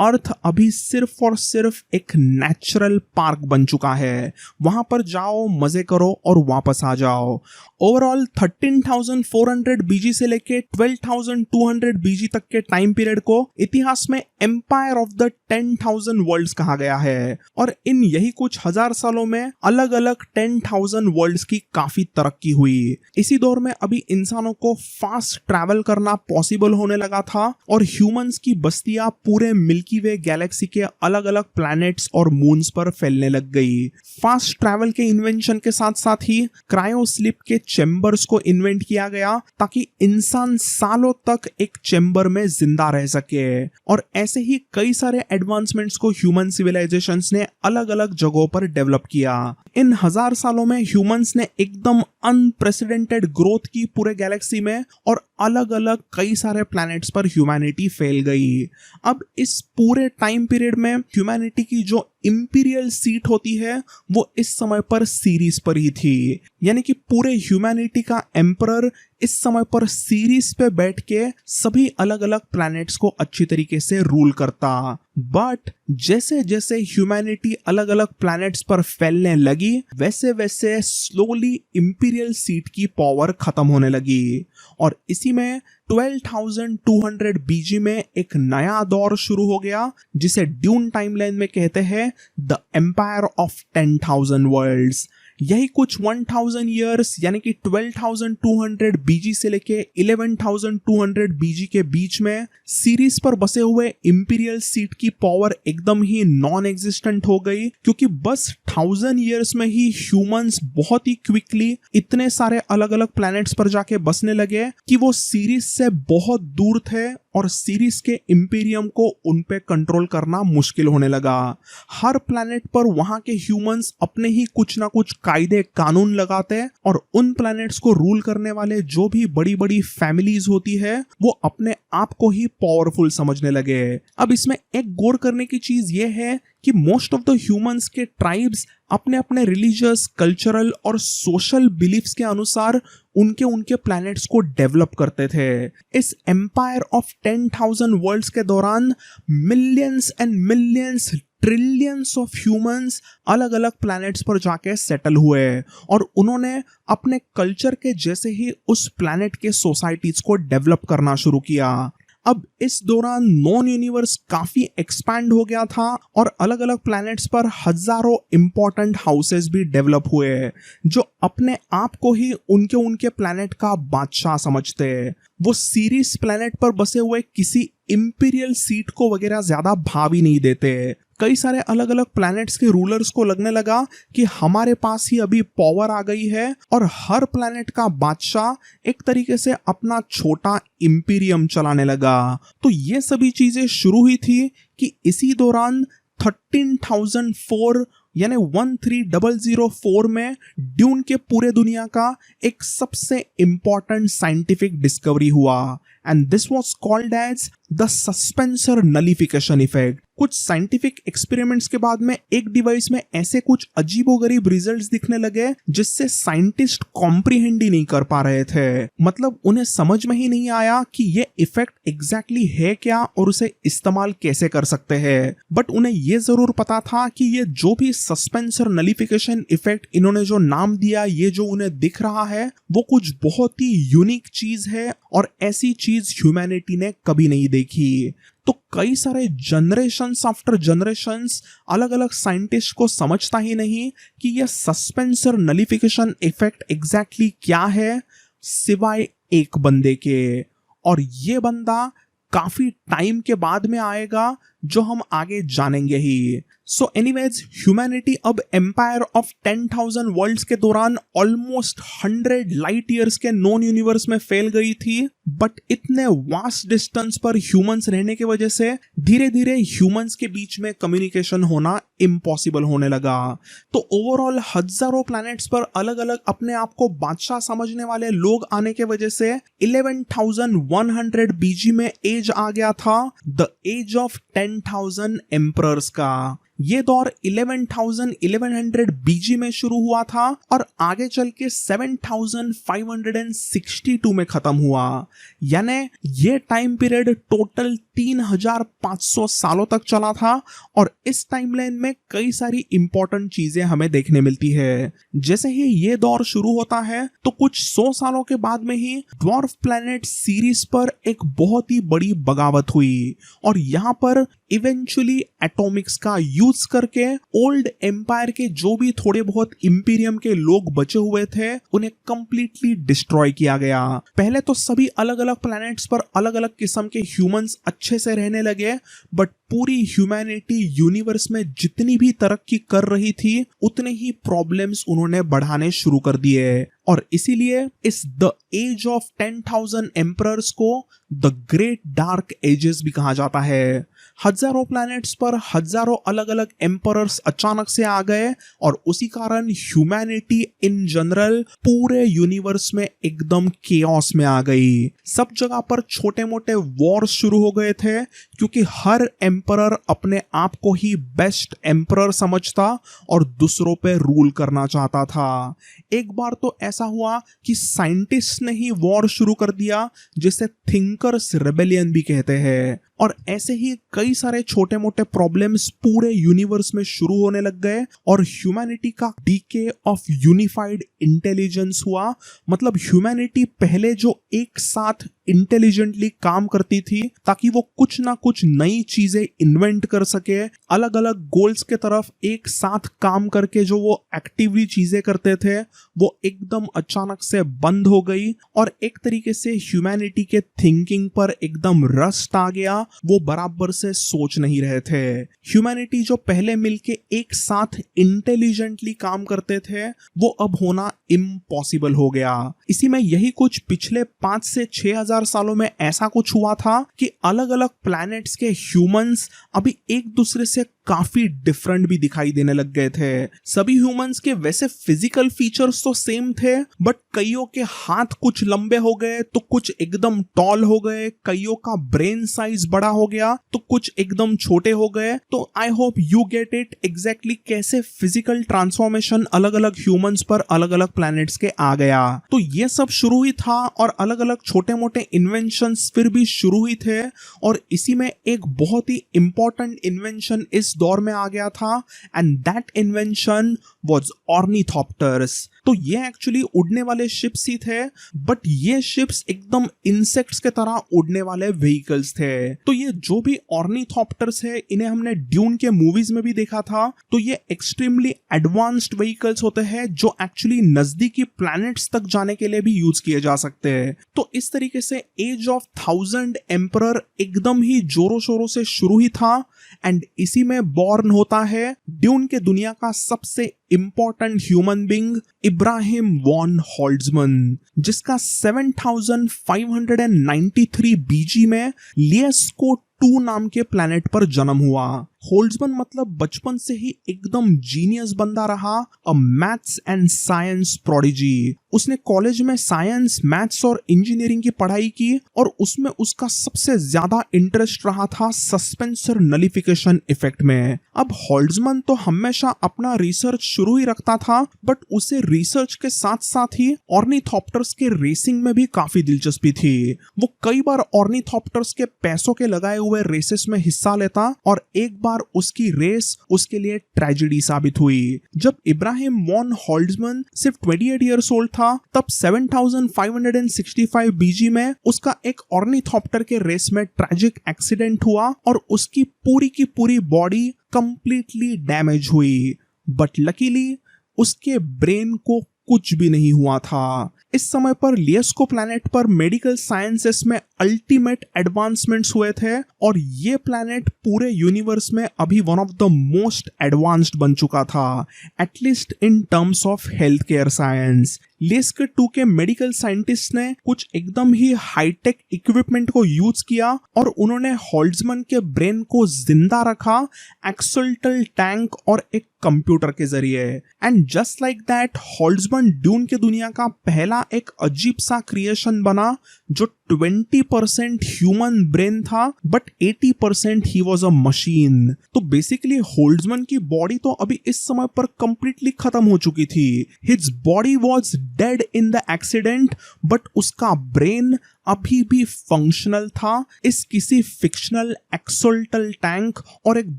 अर्थ अभी सिर्फ और सिर्फ एक नेचुरल पार्क बन चुका है, वहां पर जाओ, मजे करो और वापस आ जाओ। ओवरऑल 13,400 बीजी से लेके 12,200 बीजी तक के टाइम पीरियड को इतिहास में एम्पायर ऑफ द 10,000 वर्ल्ड्स कहा गया है और इन यही कुछ हजार सालों में अलग अलग 10,000 वर्ल्ड्स की काफी तरक्की हुई। इसी दौर में अभी इंसानों को फास्ट ट्रैवल करना पॉसिबल होने लगा था और ह्यूमंस की बस्तियां पूरे मिल्की वे गैलेक्सी के अलग अलग प्लैनेट्स और मून्स पर फैलने लग गई। फास्ट ट्रैवल के इन्वेंशन के साथ साथ ही क्रायो स्लीप के चेम्बर्स को इन्वेंट किया गया ताकि इंसान सालों तक एक चेम्बर में जिंदा रह सके और ऐसे ही कई सारे एडवांसमेंट्स को ह्यूमन सिविलाइजेशंस ने अलग अलग जगहों पर डेवलप किया। इन 1000 सालों में ह्यूमंस ने एकदम अनप्रेसिडेंटेड ग्रोथ की पूरे गैलेक्सी में और अलग अलग कई सारे प्लैनेट्स पर ह्यूमैनिटी फैल गई। अब इस पूरे टाइम पीरियड में ह्यूमैनिटी की जो इंपीरियल सीट होती है वो इस समय पर सीरीज पर ही थी, यानी कि पूरे ह्यूमैनिटी का एम्परर इस समय पर सीरीज पे बैठ के सभी अलग अलग प्लैनेट्स को अच्छी तरीके से रूल करता। बट जैसे जैसे ह्यूमैनिटी अलग अलग प्लैनेट्स पर फैलने लगी वैसे वैसे स्लोली इंपीरियल सीट की पावर खत्म होने लगी और इसी में 12,200 बीजी में एक नया दौर शुरू हो गया जिसे ड्यून टाइमलाइन में कहते हैं द एम्पायर ऑफ 10,000 वर्ल्ड्स। यही कुछ 1000 ईयर्स यानी कि 12,200 बीजी से लेके 11,200 बीजी के बीच में सीरीज पर बसे हुए इंपीरियल सीट की पावर एकदम ही नॉन एग्जिस्टेंट हो गई, क्योंकि बस 1000 ईयर्स में ही ह्यूमंस बहुत ही क्विकली इतने सारे अलग अलग प्लैनेट्स पर जाके बसने लगे कि वो सीरीज से बहुत दूर थे और सीरीज के इंपीरियम को उन पे कंट्रोल करना मुश्किल होने लगा। हर प्लैनेट पर वहां के ह्यूमंस अपने ही कुछ ना कुछ कायदे कानून लगाते और उन प्लैनेट्स को रूल करने वाले जो भी बड़ी बड़ी फैमिलीज होती है वो अपने आप को ही पावरफुल समझने लगे। अब इसमें एक गौर करने की चीज ये है कि मोस्ट ऑफ द ह्यूमंस के ट्राइब्स अपने अपने रिलीजियस, कल्चरल और सोशल बिलीफ्स के अनुसार उनके उनके प्लैनेट्स को डेवलप करते थे। इस एम्पायर ऑफ 10,000 वर्ल्ड्स के दौरान millions and millions, trillions of humans अलग अलग प्लैनेट्स पर जाके सेटल हुए और उन्होंने अपने कल्चर के जैसे ही उस प्लैनेट के सोसाइटीज को डेवलप करना शुरू किया। अब इस दौरान नॉन यूनिवर्स काफी एक्सपैंड हो गया था और अलग अलग प्लैनेट्स पर हजारों इंपॉर्टेंट हाउसेस भी डेवलप हुए जो अपने आप को ही उनके उनके प्लैनेट का बादशाह समझते। वो सीरीज प्लैनेट पर बसे हुए किसी इंपीरियल सीट को वगैरह ज्यादा भाव ही नहीं देते। कई सारे अलग अलग प्लैनेट्स के रूलर्स को लगने लगा कि हमारे पास ही अभी पावर आ गई है और हर प्लैनेट का बादशाह एक तरीके से अपना छोटा इंपीरियम चलाने लगा। तो ये सभी चीजें शुरू हुई थी कि इसी दौरान 13,004 यानी 13,004 में ड्यून के पूरे दुनिया का एक सबसे इंपॉर्टेंट साइंटिफिक डिस्कवरी हुआ and this was called as the suspensor nullification effect. कुछ साइंटिफिक एक्सपेरिमेंट्स के बाद में एक डिवाइस में ऐसे कुछ अजीबोगरीब रिजल्ट्स दिखने लगे जिससे साइंटिस्ट कॉम्प्रिहेंड ही नहीं कर पा रहे थे। मतलब उन्हें समझ में ही नहीं आया कि ये इफेक्ट एग्जैक्टली है क्या और उसे इस्तेमाल कैसे कर सकते हैं। बट उन्हें ये जरूर पता था कि ये जो भी सस्पेंसर नलिफिकेशन इफेक्ट इन्होंने जो नाम दिया, ये जो उन्हें दिख रहा है वो कुछ बहुत ही यूनिक चीज है और ऐसी चीज ह्यूमैनिटी ने कभी नहीं देखी। तो कई सारे जनरेशंस आफ्टर जनरेशंस अलग अलग साइंटिस्ट को समझता ही नहीं कि यह सस्पेंसर नलिफिकेशन इफेक्ट एग्जैक्टली क्या है, सिवाय एक बंदे के। और ये बंदा काफी टाइम के बाद में आएगा जो हम आगे जानेंगे ही। सो एनीवेज, ह्यूमैनिटी अब एम्पायर ऑफ 10,000 वर्ल्ड्स के दौरान ऑलमोस्ट 100 लाइट ईयर्स के नॉन यूनिवर्स में फैल गई थी। बट इतने वास्ट डिस्टेंस पर ह्यूमंस रहने की वजह से धीरे धीरे ह्यूमंस के बीच में कम्युनिकेशन होना इम्पॉसिबल होने लगा। तो ओवरऑल हजारों प्लैनेट्स पर अलग अलग अपने आप को बादशाह समझने वाले लोग आने के वजह से 11,100 बीजी में एज आ गया था, द एज ऑफ 10,000 एम्परर्स का। ये दौर 11,100 बीजी में शुरू हुआ था और आगे चल के 7,562 में खत्म हुआ। यानी ये टाइम पीरियड टोटल 3,500 सालों तक चला था और इस टाइमलाइन में कई सारी इंपॉर्टेंट चीजें हमें देखने मिलती है। जैसे ही ये दौर शुरू होता है तो कुछ 100 सालों के बाद में ही ड्वार्फ प्लैनेट सीरीज पर एक बहुत ही बड़ी बगावत हुई और यहाँ पर इवेंचुअली एटॉमिक्स का यूज करके ओल्ड एम्पायर के जो भी थोड़े बहुत इंपीरियम के लोग बचे हुए थे उन्हें कंप्लीटली डिस्ट्रॉय किया गया। पहले तो सभी अलग अलग प्लैनेट्स पर अलग अलग किस्म के ह्यूमंस अच्छे से रहने लगे, बट पूरी ह्यूमैनिटी यूनिवर्स में जितनी भी तरक्की कर रही थी उतने ही प्रॉब्लम्स उन्होंने बढ़ाने शुरू कर दिए और इसीलिए इस द एज ऑफ 10,000 एम्परर्स को द ग्रेट डार्क एजेस भी कहा जाता है। हजारों प्लैनेट्स पर हजारों अलग अलग एम्परर्स अचानक से आ गए और उसी कारण ह्यूमैनिटी इन जनरल पूरे यूनिवर्स में एकदम केओस में आ गई। सब जगह पर छोटे मोटे वॉर्स शुरू हो गए थे क्योंकि हर एम्परर अपने आप को ही बेस्ट एम्परर समझता और दूसरों पे रूल करना चाहता था। एक बार तो ऐसा हुआ कि साइंटिस्ट ने ही वॉर शुरू कर दिया, जिसे थिंकर्स रेबेलियन भी कहते हैं। और ऐसे ही कई सारे छोटे मोटे प्रॉब्लम्स पूरे यूनिवर्स में शुरू होने लग गए और ह्यूमैनिटी का डीके ऑफ यूनिफाइड इंटेलिजेंस हुआ। मतलब ह्यूमैनिटी पहले जो एक साथ इंटेलिजेंटली काम करती थी ताकि वो कुछ ना कुछ नई चीजें इन्वेंट कर सके, अलग अलग गोल्स के तरफ एक साथ काम करके जो वो एक्टिवली चीजें करते थे, वो एकदम अचानक से बंद हो गई और एक तरीके से ह्यूमैनिटी के थिंकिंग पर एकदम रस्ट आ गया। वो बराबर से सोच नहीं रहे थे। ह्यूमैनिटी जो पहले मिलके एक साथ इंटेलिजेंटली काम करते थे, वो अब होना इम्पॉसिबल हो गया। इसी में यही कुछ पिछले 5 से 6,000 सालों में ऐसा कुछ हुआ था कि अलग अलग प्लैनेट्स के ह्यूमंस अभी एक दूसरे से काफी डिफरेंट भी दिखाई देने लग गए थे। सभी ह्यूमंस के वैसे फिजिकल फीचर्स तो सेम थे, बट कईयों के हाथ कुछ लंबे हो गए तो कुछ एकदम टॉल हो गए, कईयों का ब्रेन साइज बड़ा हो गया तो कुछ एकदम छोटे हो गए। तो I hope you get it exactly कैसे फिजिकल ट्रांसफॉर्मेशन अलग अलग ह्यूमंस पर अलग अलग प्लैनेट्स के आ गया। तो ये सब शुरू ही था और अलग अलग छोटे मोटे इन्वेंशंस फिर भी शुरू ही थे और इसी में एक बहुत ही इंपॉर्टेंट इन्वेंशन इस दौर में आ गया था एंड दैट इन्वेंशन वाज ऑर्निथॉप्टर्स। तो ये एक्चुअली उड़ने वाले शिप्स ही थे, बट ये शिप्स एकदम इंसेक्ट्स के तरह उड़ने वाले व्हीकल्स थे। तो ये जो भी ऑर्निथॉप्टर्स है, इन्हें हमने ड्यून के मूवीज में भी देखा था। तो ये एक्सट्रीमली एडवांस्ड व्हीकल्स होते हैं जो एक्चुअली नजदीकी प्लैनेट्स तक जाने के लिए भी यूज किए जा सकते हैं। तो इस तरीके से एज ऑफ 1000 एम्परर एकदम ही जोरों शोरों से शुरू ही था एंड इसी में बॉर्न होता है ड्यून के दुनिया का सबसे important human being Ibrahim von Holtzman, जिसका 7593 बीजी में लियस्को 2 नाम के प्लैनेट पर जन्म हुआ। होल्ड्समैन मतलब बचपन से ही एकदम जीनियस बंदा रहा, अ मैथ्स एंड साइंस प्रोडिजी। उसने कॉलेज में साइंस, मैथ्स और इंजीनियरिंग की पढ़ाई की और उसमें उसका सबसे ज्यादा इंटरेस्ट रहा था सस्पेंसर नलिफिकेशन इफेक्ट में। अब होल्ड्समैन तो हमेशा अपना रिसर्च शुरू ही रखता था, बट उसे रिसर्च के साथ साथ ही ऑर्निथॉप्टर्स के रेसिंग में भी काफी दिलचस्पी थी। वो कई बार ऑर्निथॉप्टर्स के पैसों के लगाए हुए रेसेस में हिस्सा लेता और एक बार उसकी रेस उसके लिए ट्रेजेडी साबित हुई। जब इब्राहिम वॉन होल्ड्समैन सिर्फ 28 इयर्स ओल्ड था, तब 7565 बीजी में उसका एक ऑर्निथॉप्टर के रेस में ट्रेजिक एक्सीडेंट हुआ और उसकी पूरी की पूरी बॉडी कंप्लीटली डैमेज हुई। बट लकीली उसके ब्रेन को कुछ भी नहीं हुआ था। इस समय पर लियस्को प्लैनेट पर मेडिकल साइंसेस में अल्टीमेट एडवांसमेंट्स हुए थे और ये प्लैनेट पूरे यूनिवर्स में अभी one of the most advanced बन चुका था, at least in terms of health care science. लियस्को 2 के मेडिकल साइंटिस्ट ने कुछ एकदम ही हाईटेक इक्विपमेंट को यूज किया और उन्होंने होल्ड्समैन के ब्रेन को जिंदा रखा एक्सल्टल टैंक और एक कंप्यूटर के जरिए। And just like that Holtzman Dune के दुनिया का पहला एक अजीब सा क्रिएशन बना जो 20% ह्यूमन ब्रेन था but 80% he was a machine. तो बेसिकली होल्ड्समैन की बॉडी तो अभी इस समय पर कंप्लीटली खत्म हो चुकी थी। His body was dead in the accident, but उसका ब्रेन अभी भी फंक्शनल था इस किसी फिक्शनल एक्सल्टल टैंक और एक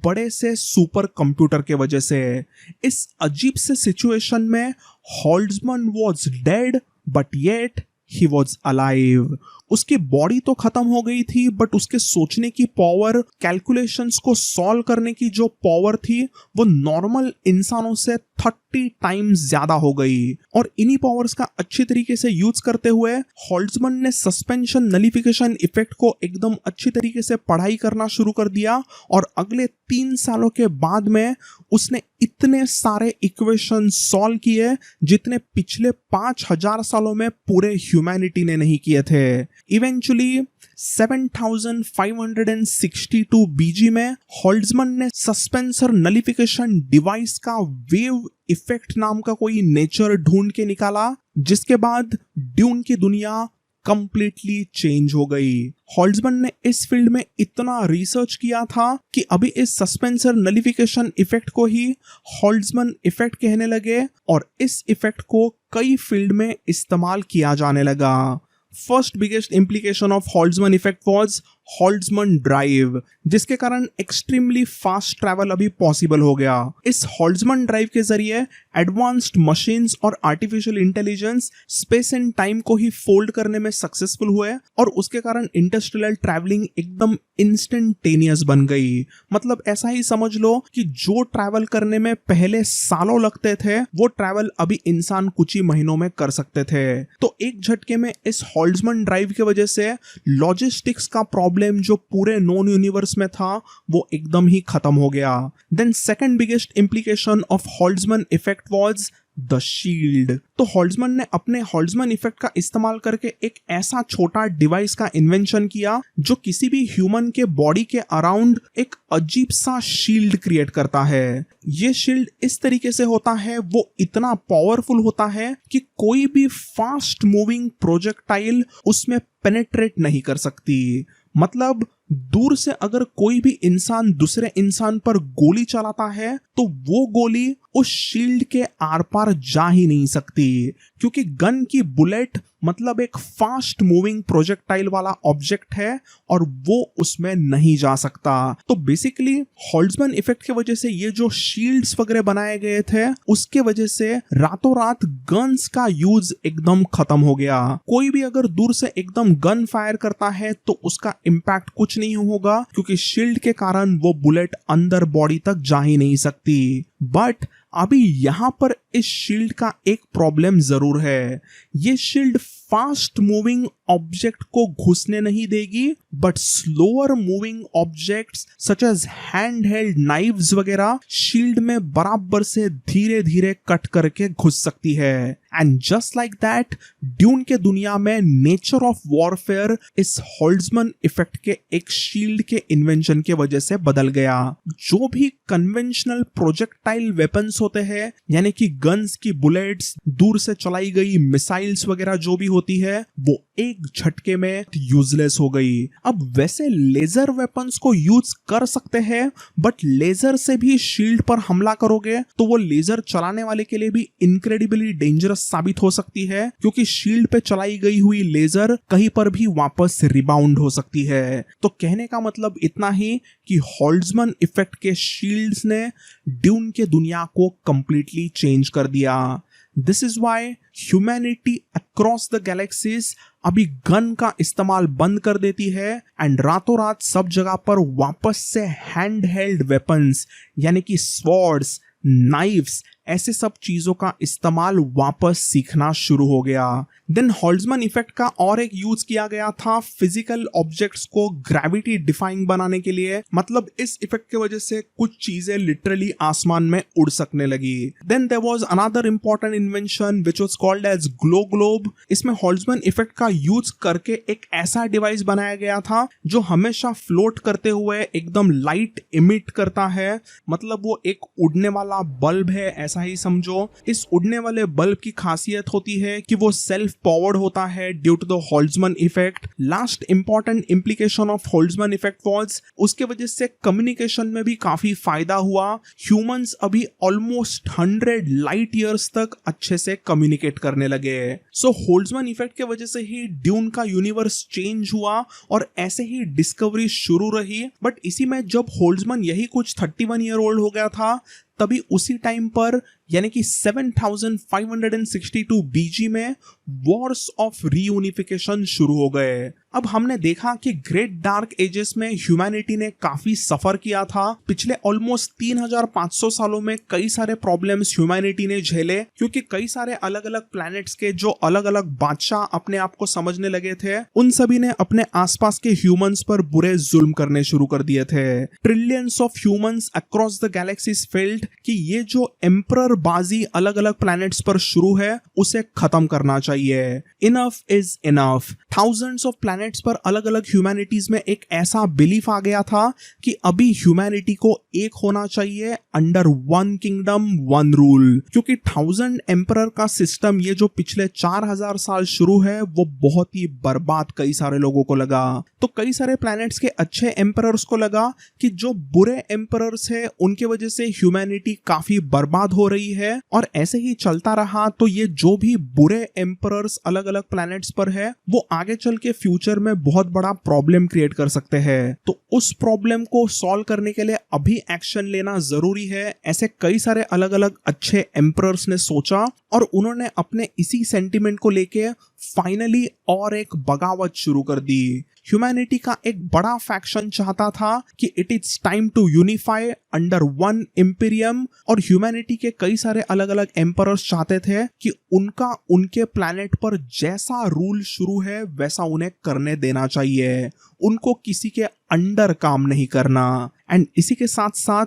बड़े से सुपर कंप्यूटर के वजह से। इस अजीब से सिचुएशन में Holtzman was dead but yet he was alive. उसकी बॉडी तो खत्म हो गई थी, बट उसके सोचने की पावर, कैलकुलेशंस को सॉल्व करने की जो पावर थी, वो नॉर्मल इंसानों से 30 टाइम्स ज्यादा हो गई। और इन्हीं पावर्स का अच्छी तरीके से यूज करते हुए होल्ड्समैन ने सस्पेंशन नलिफिकेशन इफेक्ट को एकदम अच्छी तरीके से पढ़ाई करना शुरू कर दिया और अगले 3 सालों के बाद में उसने इतने सारे इक्वेशन सॉल्व किए जितने पिछले 5000 सालों में पूरे ह्यूमैनिटी ने नहीं किए थे। इवेंचुअली 7562 बीजी में हॉल्ट्जमैन ने सस्पेंसर नलिफिकेशन डिवाइस का वेव इफेक्ट नाम का कोई नेचर ढूंढ के निकाला, जिसके बाद ड्यून की दुनिया कंप्लीटली चेंज हो गई। हॉल्ट्जमैन ने इस फील्ड में इतना रिसर्च किया था कि अभी इस सस्पेंसर नलिफिकेशन इफेक्ट को ही हॉल्ट्जमैन इफेक्ट कहने लगे और इस इफेक्ट को कई फील्ड में इस्तेमाल किया जाने लगा। First biggest implication of Holtzman effect was Holtzman drive, जिसके कारण एक्सट्रीमली फास्ट ट्रैवल अभी पॉसिबल हो गया। इस हॉल्ट्जमैन ड्राइव के जरिए एडवांस्ड मशीन्स और artificial intelligence space and time को ही फोल्ड करने में सक्सेसफुल हुए और उसके कारण इंटरस्टेलर ट्रैवलिंग एकदम इंस्टेंटेनियस बन गई। मतलब ऐसा ही समझ लो कि जो ट्रैवल करने में पहले सालों लगते थे वो ट्रैवल अभी इंसान कुछ ही महीनों में कर सकते थे। तो एक झटके में इस हॉल्ट्जमैन ड्राइव की वजह से लॉजिस्टिक्स का प्रॉब्लम जो पूरे नॉन यूनिवर्स में था वो एकदम ही खत्म हो गया। Then second biggest implication of Holtzman effect was the shield. तो हॉल्ट्जमैन ने अपने हॉल्ट्जमैन इफेक्ट का इस्तेमाल करके एक ऐसा छोटा डिवाइस का इन्वेंशन किया जो किसी भी ह्यूमन के बॉडी के अराउंड एक अजीब सा शील्ड क्रिएट करता है। ये शील्ड इस तरीके से होता है, वो इतना पावरफुल होता है कि कोई भी फास्ट मूविंग प्रोजेक्टाइल उसमें पेनेट्रेट नहीं कर सकती। मतलब दूर से अगर कोई भी इंसान दूसरे इंसान पर गोली चलाता है तो वो गोली उस शील्ड के आर पार जा ही नहीं सकती, क्योंकि गन की बुलेट मतलब एक फास्ट मूविंग प्रोजेक्टाइल वाला ऑब्जेक्ट है और वो उसमें नहीं जा सकता। तो बेसिकली हॉल्ट्जमैन इफेक्ट की वजह से ये जो शील्ड्स वगैरह बनाए गए थे उसके वजह से रातों रात गन्स का यूज एकदम खत्म हो गया। कोई भी अगर दूर से एकदम गन फायर करता है तो उसका इम्पैक्ट कुछ नहीं होगा, क्योंकि शील्ड के कारण वो बुलेट अंदर बॉडी तक जा ही नहीं सकती। बट अभी यहां पर इस शील्ड का एक प्रॉब्लम जरूर है। ये शील्ड फास्ट मूविंग ऑब्जेक्ट को घुसने नहीं देगी, but slower moving objects such as hand held knives वगैरह शील्ड में बराबर से धीरे धीरे कट करके घुस सकती है। And just like that dune के दुनिया में नेचर ऑफ वॉरफेयर इस हॉल्ट्जमैन इफेक्ट के एक शील्ड के इन्वेंशन के वजह से बदल गया। जो भी कन्वेंशनल प्रोजेक्टाइल वेपन्स होते हैं, यानी कि गन्स की बुलेट्स, दूर से चलाई गई मिसाइल्स वगैरह जो भी होती है, वो एक झटके में यूजलेस हो गई। अब वैसे लेजर वेपन्स को यूज कर सकते हैं, बट लेजर से भी शील्ड पर हमला करोगे तो वो लेजर चलाने वाले के लिए भी इनक्रेडिबली डेंजरस साबित हो सकती है, क्योंकि शील्ड पे चलाई गई हुई लेजर कहीं पर भी वापस रिबाउंड हो सकती है। तो कहने का मतलब इतना ही कि हॉल्ट्जमैन इफेक्ट के शील्ड्स ने ड्यून के दुनिया को कंप्लीटली चेंज कर दिया। This is why humanity across the galaxies अभी गन का इस्तेमाल बंद कर देती है एंड रातों रात सब जगह पर वापस से हैंड हेल्ड वेपन्स यानी कि स्वॉर्ड्स, नाइफ्स, ऐसे सब चीजों का इस्तेमाल वापस सीखना शुरू हो गया। देन हॉल्ट्जमैन इफेक्ट का और एक यूज किया गया था फिजिकल ऑब्जेक्ट्स को ग्रेविटी डिफाइंग बनाने के लिए। मतलब इस इफेक्ट की वजह से कुछ चीजें लिटरली आसमान में उड़ सकने लगी। Then there was another important invention which was called as glow globe. इसमें हॉल्ट्जमैन इफेक्ट का यूज करके एक ऐसा डिवाइस बनाया गया था जो हमेशा फ्लोट करते हुए एकदम लाइट इमिट करता है। मतलब वो एक उड़ने वाला बल्ब है ऐसा ही समझो। इस उड़ने वाले बल्ब की खासियत होती है कि वो सेल्फ पावर्ड होता है due to the Holtzman effect. Last important implication of Holtzman effect was उसके वजह से कम्युनिकेशन में भी काफी फायदा हुआ। ह्यूमंस अभी ऑलमोस्ट 100 लाइट ईयर्स तक अच्छे से कम्युनिकेट करने लगे। सो हॉल्ट्जमैन इफेक्ट के वजह से ही ड्यून का यूनिवर्स चेंज हुआ और ऐसे ही डिस्कवरी शुरू रही। बट इसी में जब हॉल्ट्जमैन यही कुछ 31 ईयर ओल्ड हो गया था, तभी उसी टाइम पर यानी कि 7562 बीजी में वॉर्स ऑफ रीयूनिफिकेशन शुरू हो गए। अब हमने देखा कि ग्रेट डार्क एजेस में ह्यूमैनिटी ने काफी सफर किया था। पिछले ऑलमोस्ट 3500 सालों में कई सारे प्रॉब्लम्स ह्यूमैनिटी ने झेले, क्योंकि कई सारे अलग अलग प्लैनेट्स के जो अलग अलग बादशाह अपने आप को समझने लगे थे, उन सभी ने अपने आसपास के ह्यूमंस पर बुरे जुल्म करने शुरू कर दिए थे। Trillions of humans across the galaxies failed कि ये जो एम्परर बाजी अलग अलग प्लैनेट्स पर शुरू है उसे खत्म करना चाहिए। Enough is enough. Thousands of planets planets पर अलग अलग ह्यूमैनिटीज में एक ऐसा बिलीफ आ गया था कि अभी ह्यूमैनिटी को एक होना चाहिए under one kingdom one rule, क्योंकि 1000 एम्परर का सिस्टम ये जो पिछले 4000 साल शुरू है वो बहुत ही बर्बाद कई सारे लोगों को लगा। तो कई सारे प्लैनेट्स के अच्छे एम्परर्स को लगा कि जो बुरे एम्परर्स है उनके वजह से ह्यूमैनिटी काफी बर्बाद हो रही है, और ऐसे ही चलता रहा तो ये जो भी बुरे एम्परर्स अलग अलग प्लैनेट्स पर है वो आगे चल के फ्यूचर में बहुत बड़ा प्रॉब्लम क्रिएट कर सकते हैं। तो उस प्रॉब्लम को सॉल्व करने के लिए अभी एक्शन लेना जरूरी है, ऐसे कई सारे अलग अलग अच्छे एम्परर्स ने सोचा, और उन्होंने अपने इसी सेंटिमेंट को लेके फाइनली और एक बगावत शुरू कर दी। ह्यूमैनिटी का एक बड़ा फैक्शन चाहता था कि it is time to unify under one imperium, और ह्यूमैनिटी के कई सारे अलग अलग एम्परर्स चाहते थे कि उनका उनके प्लैनेट पर जैसा रूल शुरू है वैसा उन्हें करने देना चाहिए, उनको किसी के अंडर काम नहीं करना। एंड इसी के साथ साथ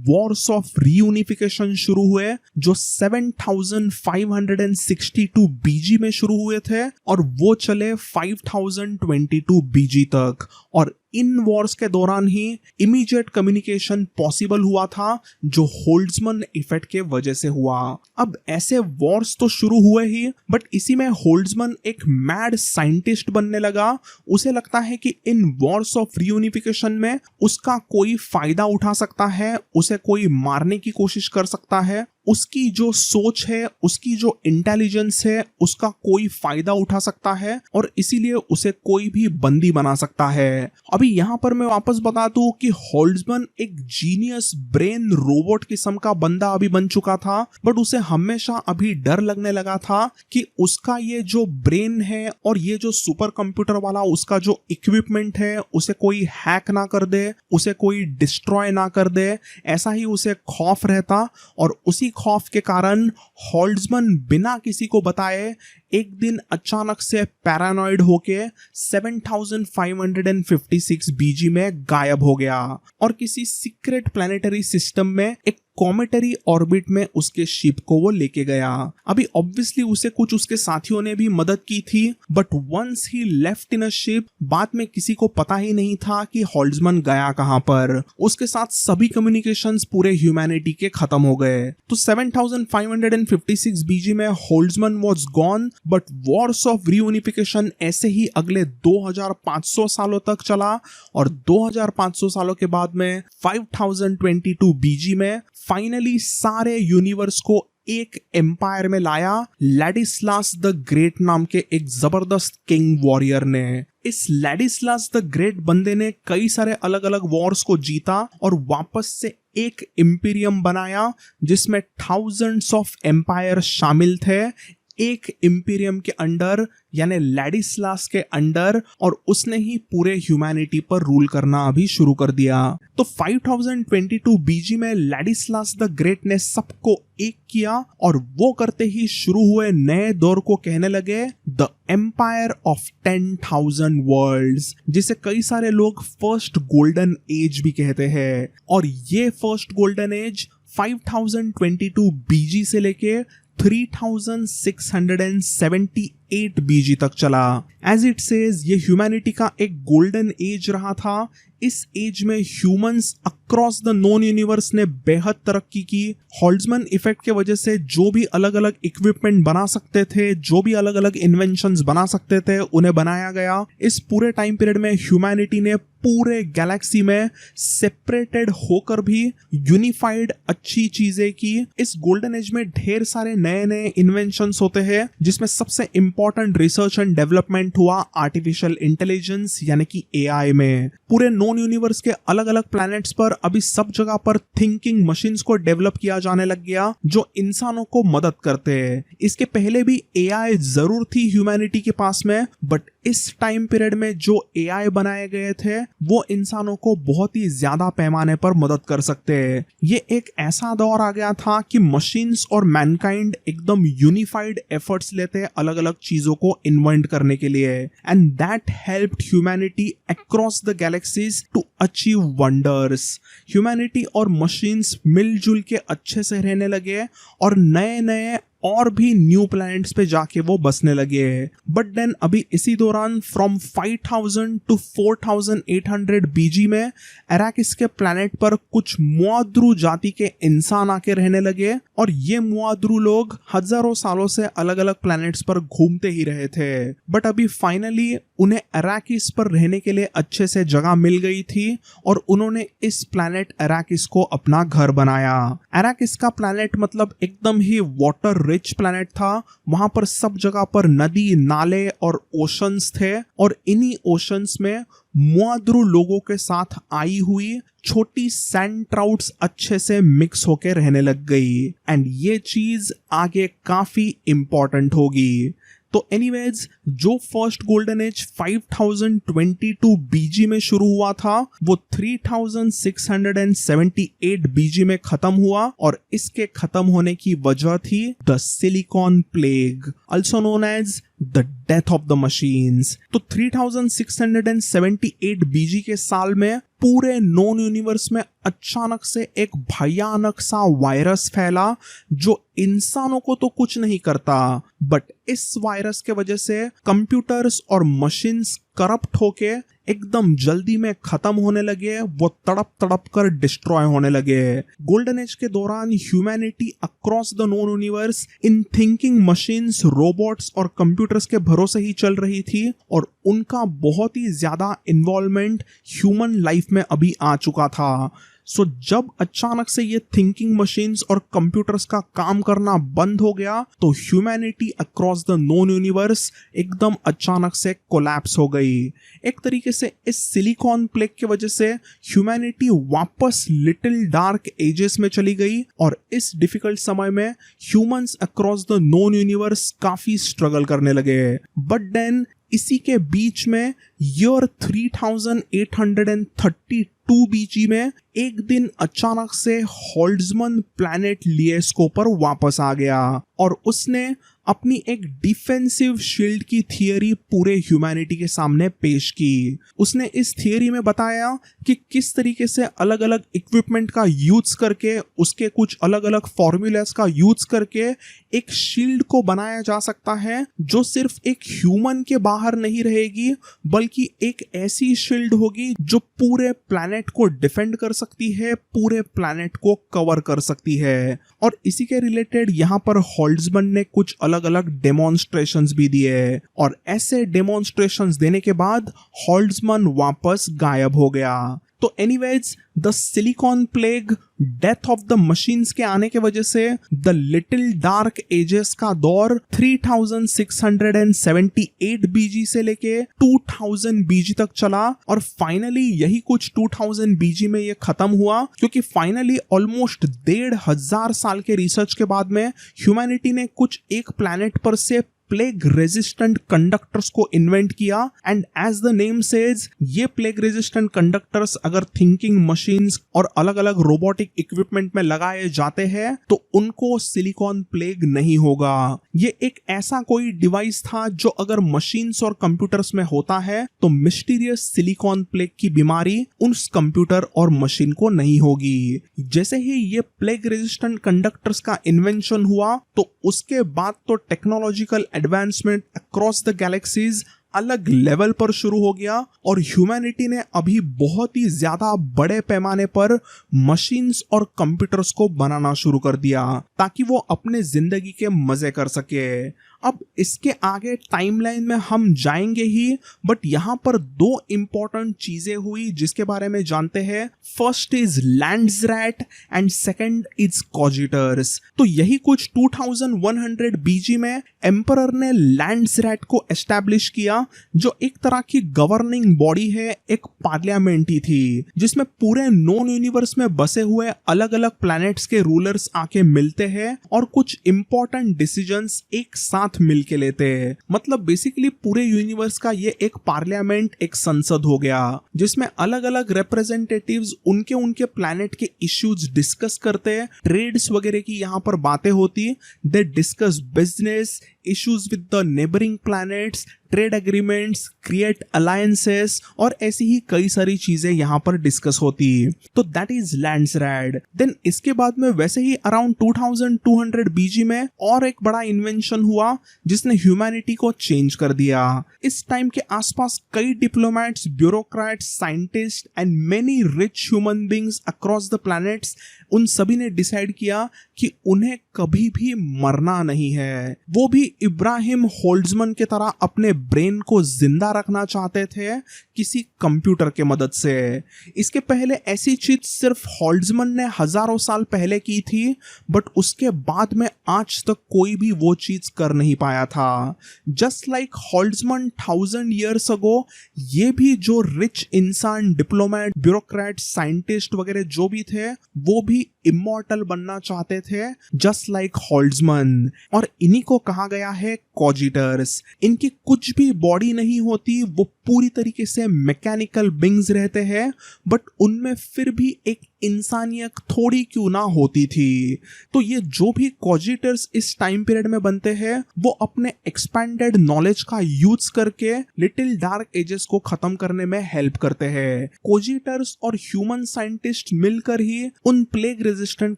वॉर्स ऑफ रीयूनिफिकेशन शुरू हुए जो 7562 बीजी में शुरू हुए थे और वो चले 5022 बीजी तक, और इन वॉर्स के दौरान ही इमीडिएट कम्युनिकेशन पॉसिबल हुआ था जो होल्ड्समैन इफेक्ट के वजह से हुआ। अब ऐसे वॉर्स तो शुरू हुए ही, बट इसी में होल्ड्समैन एक मैड साइंटिस्ट बनने लगा। उसे लगता है कि इन वॉर्स ऑफ रीयूनिफिकेशन में उसका कोई फायदा उठा सकता है, उसे कोई मारने की कोशिश कर सकता है, उसकी जो सोच है, उसकी जो इंटेलिजेंस है, उसका कोई फायदा उठा सकता है, और इसीलिए उसे कोई भी बंदी बना सकता है। अभी यहाँ पर मैं वापस बता दूं कि होल्ड्समैन एक जीनियस ब्रेन रोबोट किस्म का बंदा अभी बन चुका था, बट उसे हमेशा अभी डर लगने लगा था कि उसका ये जो ब्रेन है और ये जो सुपर कंप्यूटर वाला उसका जो इक्विपमेंट है उसे कोई हैक ना कर दे, उसे कोई डिस्ट्रॉय ना कर दे, ऐसा ही उसे खौफ रहता। और उसी खौफ के कारण होल्ड्समैन बिना किसी को बताए एक दिन अचानक से पैरानॉइड होके 7556 बीजी में गायब हो गया और किसी सीक्रेट प्लैनेटरी सिस्टम में एक कॉमेटरी ऑर्बिट में उसके शिप को वो लेके गया। अभी ऑब्वियसली उसे कुछ उसके साथियों ने भी मदद की थी, बट वंस ही लेफ्ट इन अ शिप, बाद में किसी को पता ही नहीं था कि होल्ड्समैन गया कहां पर। उसके साथ सभी कम्युनिकेशंस पूरे ह्यूमैनिटी के खत्म हो गए। तो 7556 बीजी में Holtzman was gone, but wars of reunification ऐसे ही अगले 2500 सालों तक चला, और 2500 सालों के बाद में 5022 बीजी में फाइनली सारे यूनिवर्स को एक एम्पायर में लाया लैडिस्लास द ग्रेट नाम के एक जबरदस्त किंग वॉरियर ने। इस लैडिस्लास द ग्रेट बंदे ने कई सारे अलग अलग वॉर्स को जीता और वापस से एक इंपीरियम बनाया जिसमें थाउजेंड्स ऑफ एम्पायर शामिल थे एक इंपीरियम के अंडर, यानी लैडिस्लास के अंडर, और उसने ही पूरे ह्यूमैनिटी पर रूल करना अभी शुरू कर दिया। तो 5022 बीजी में लैडिस्लास द ग्रेट ने सबको एक किया, और वो करते ही शुरू हुए नए दौर को कहने लगे द एम्पायर ऑफ 10,000 वर्ल्ड्स, जिसे कई सारे लोग फर्स्ट गोल्डन एज भी कहते हैं। और ये फर्स्ट गोल्डन एज 5022 बीजी से लेके 3678 बीजी तक चला। एज इट सेज ये ह्यूमैनिटी का एक गोल्डन एज रहा था। इस एज में humans across the known universe ने बेहद तरक्की की। होल्ड्समैन इफेक्ट के वजह से जो भी अलग अलग इक्विपमेंट बना सकते थे, जो भी अलग अलग इन्वेंशंस बना सकते थे, उन्हें बनाया गया। इस पूरे टाइम पीरियड में ह्यूमैनिटी ने पूरे गैलेक्सी में सेपरेटेड होकर भी यूनिफाइड अच्छी चीजें की। इस गोल्डन एज में ढेर सारे नए नए इन्वेंशंस होते हैं, जिसमें सबसे इंपॉर्टेंट रिसर्च एंड डेवलपमेंट हुआ आर्टिफिशियल इंटेलिजेंस यानी कि एआई में। पूरे नॉन यूनिवर्स के अलग अलग प्लैनेट्स पर अभी सब जगह पर थिंकिंग मशीन्स को डेवलप किया जाने लग गया जो इंसानों को मदद करते हैं। इसके पहले भी एआई जरूर थी ह्यूमैनिटी के पास में, बट इस टाइम पीरियड में जो एआई बनाए गए थे वो इंसानों को बहुत ही ज्यादा पैमाने पर मदद कर सकते हैं। ये एक ऐसा दौर आ गया था कि मशीन्स और मैनकाइंड एकदम यूनिफाइड एफर्ट्स लेते अलग अलग चीजों को इन्वेंट करने के लिए, and that helped humanity across the galaxies to achieve wonders. Humanity और मशीन्स मिलजुल के अच्छे से रहने लगे और नए नए और भी न्यू प्लैनेट्स पे जाके वो बसने लगे। बट देन अभी इसी दौरान फ्रॉम 5000 टू 4800 बीजी में अराकिस के प्लैनेट पर कुछ मुआद्रू जाति के इंसान आके रहने लगे और ये मुआद्रू लोग हजारों सालों से अलग अलग प्लैनेट्स पर घूमते ही रहे थे। बट अभी फाइनली उन्हें अराकिस पर रहने के लिए अच्छे से जगह मिल गई थी और उन्होंने इस प्लैनेट अराकिस को अपना घर बनाया। अराकिस का प्लैनेट मतलब एकदम ही वाटर रिच प्लैनेट था। वहां पर सब जगह पर नदी, नाले और ओशंस थे और इन्हीं ओशंस में मुआद्रू लोगों के साथ आई हुई छोटी सैंड ट्राउट्स अच्छे से मिक्स होके रहने लग गई। एंड ये चीज आगे काफी इंपॉर्टेंट होगी। तो एनीवेज, जो फर्स्ट गोल्डन एज 5022 बीजी में शुरू हुआ था वो 3678 बीजी में खत्म हुआ और इसके खत्म होने की वजह थी the silicon plague, also known as the death of the machines. तो 3678 बीजी के साल में पूरे नॉन यूनिवर्स में अचानक से एक भयानक सा वायरस फैला जो इंसानों को तो कुछ नहीं करता, बट इस वायरस के वजह से कंप्यूटर्स और मशीन्स करप्ट होके एकदम जल्दी में खत्म होने लगे, वो तड़प तड़प कर डिस्ट्रॉय होने लगे। गोल्डन एज के दौरान humanity across the known universe in thinking machines, robots और कंप्यूटर्स के भरोसे ही चल रही थी और उनका बहुत ही ज्यादा इन्वॉल्वमेंट ह्यूमन लाइफ में अभी आ चुका था। सो जब अचानक से ये थिंकिंग मशीन्स और कंप्यूटर्स का काम करना बंद हो गया तो humanity across the known universe एकदम अचानक से कोलैप्स हो गई। एक तरीके से इस सिलिकॉन प्लेग की वजह से ह्यूमैनिटी वापस लिटिल डार्क एजेस में चली गई और इस डिफिकल्ट समय में humans across the known universe काफी स्ट्रगल करने लगे। बट देन इसी के बीच में ईयर 3832 बीजी में एक दिन अचानक से होल्ड्जमन प्लैनेट लिएस्को पर वापस आ गया और उसने अपनी एक डिफेंसिव शील्ड की थियरी पूरे ह्यूमैनिटी के सामने पेश की। उसने इस थियरी में बताया कि किस तरीके से अलग अलग इक्विपमेंट का यूज करके, उसके कुछ अलग अलग फॉर्मूलास का यूज करके एक शील्ड को बनाया जा सकता है जो सिर्फ एक ह्यूमन के बाहर नहीं रहेगी बल्कि एक ऐसी शील्ड होगी जो पूरे प्लैनेट को डिफेंड कर सकती है, पूरे प्लैनेट को कवर कर सकती है। और इसी के रिलेटेड यहाँ पर होल्ड्जमन ने कुछ अलग अलग डेमोन्स्ट्रेशंस भी दिए और ऐसे डेमोन्स्ट्रेशंस देने के बाद होल्ड्जमन वापस गायब हो गया। तो anyways, the silicon plague, death of the machines के आने के वजह से द लिटिल डार्क एजेस का दौर 3678 बीजी से लेके 2000 बीजी तक चला और फाइनली यही कुछ 2000 बीजी में ये खत्म हुआ क्योंकि फाइनली ऑलमोस्ट 1500 साल के रिसर्च के बाद में ह्यूमैनिटी ने कुछ एक प्लैनेट पर से प्लेग रेजिस्टेंट कंडक्टर्स को इन्वेंट किया। And as the name says, ये प्लेग रेजिस्टेंट कंडक्टर्स अगर थिंकिंग मशीन्स और अलग अलग रोबोटिक इक्विपमेंट में लगाए जाते हैं तो उनको सिलिकॉन प्लेग नहीं होगा। ये एक ऐसा कोई डिवाइस था जो अगर मशीन्स और कंप्यूटर्स में होता है तो मिस्टीरियस सिलिकॉन प्लेग की बीमारी उस कंप्यूटर और मशीन को नहीं होगी। जैसे ही ये प्लेग रेजिस्टेंट कंडक्टर्स का इन्वेंशन हुआ तो उसके बाद तो technological advancement across the galaxies अलग लेवल पर शुरू हो गया और ह्यूमैनिटी ने अभी बहुत ही ज्यादा बड़े पैमाने पर मशीन्स और कंप्यूटर्स को बनाना शुरू कर दिया ताकि वो अपने जिंदगी के मजे कर सके। अब इसके आगे टाइमलाइन में हम जाएंगे ही, बट यहाँ पर दो इंपॉर्टेंट चीजें हुई जिसके बारे में जानते हैं। First is Landsraad and second is Cogitors. तो यही कुछ 2100 बीजी में एम्परर ने लैंड्सरैट को एस्टैब्लिश किया जो एक तरह की गवर्निंग बॉडी है, एक पार्लियामेंट ही थी जिसमें पूरे नॉन यूनिवर्स में बसे हुए अलग अलग प्लैनेट्स के रूलर्स आके मिलते हैं और कुछ इंपॉर्टेंट डिसीजंस एक साथ मिलके लेते हैं। मतलब बेसिकली पूरे यूनिवर्स का ये एक पार्लियामेंट, एक संसद हो गया जिसमें अलग अलग रिप्रेजेंटेटिव्स उनके उनके प्लैनेट के इश्यूज डिस्कस करते हैं, ट्रेड्स वगैरह की यहाँ पर बातें होती, they discuss business, issues with the neighbouring planets, trade agreements, create alliances और ऐसी ही कई सारी चीजें यहाँ पर डिस्कस होती। तो दैट इज लैंड्सरैड। देन इसके बाद में वैसे ही अराउंड 2200 बीजी में और एक बड़ा इन्वेंशन हुआ जिसने ह्यूमैनिटी को चेंज कर दिया। इस टाइम के आसपास कई diplomats, bureaucrats, scientist and many rich human beings across the planets, उन सभी ने डिसाइड किया कि उन्हें कभी भी मरना नहीं है। वो भी इब्राहिम होल्ड्समैन की तरह अपने ब्रेन को जिंदा रखना चाहते थे किसी कंप्यूटर के मदद से। इसके पहले ऐसी चीज सिर्फ होल्ड्समैन ने हजारों साल पहले की थी, बट उसके बाद में आज तक कोई भी वो चीज कर नहीं पाया था। जस्ट लाइक होल्ड्समैन 1000 years अगो, ये भी जो रिच इंसान, डिप्लोमेट, ब्यूरोक्रेट, साइंटिस्ट वगैरह जो भी थे, वो भी इमॉर्टल बनना चाहते थे जस्ट लाइक होल्ड्समैन। और इन्हीं को कहा गया है कॉजिटर्स। इनकी कुछ भी बॉडी नहीं होती, वो पूरी तरीके से मैकेनिकल बींग्स रहते हैं, बट उनमें फिर भी एक इंसानियत थोड़ी क्यों ना होती थी। तो ये जो भी कॉजिटर्स इस टाइम पीरियड में बनते हैं, वो अपने एक्सपैंडेड नॉलेज का यूज करके लिटिल डार्क एजेस को खत्म करने में हेल्प करते हैं। कॉजिटर्स और ह्यूमन साइंटिस्ट मिलकर ही उन प्लेग रेजिस्टेंट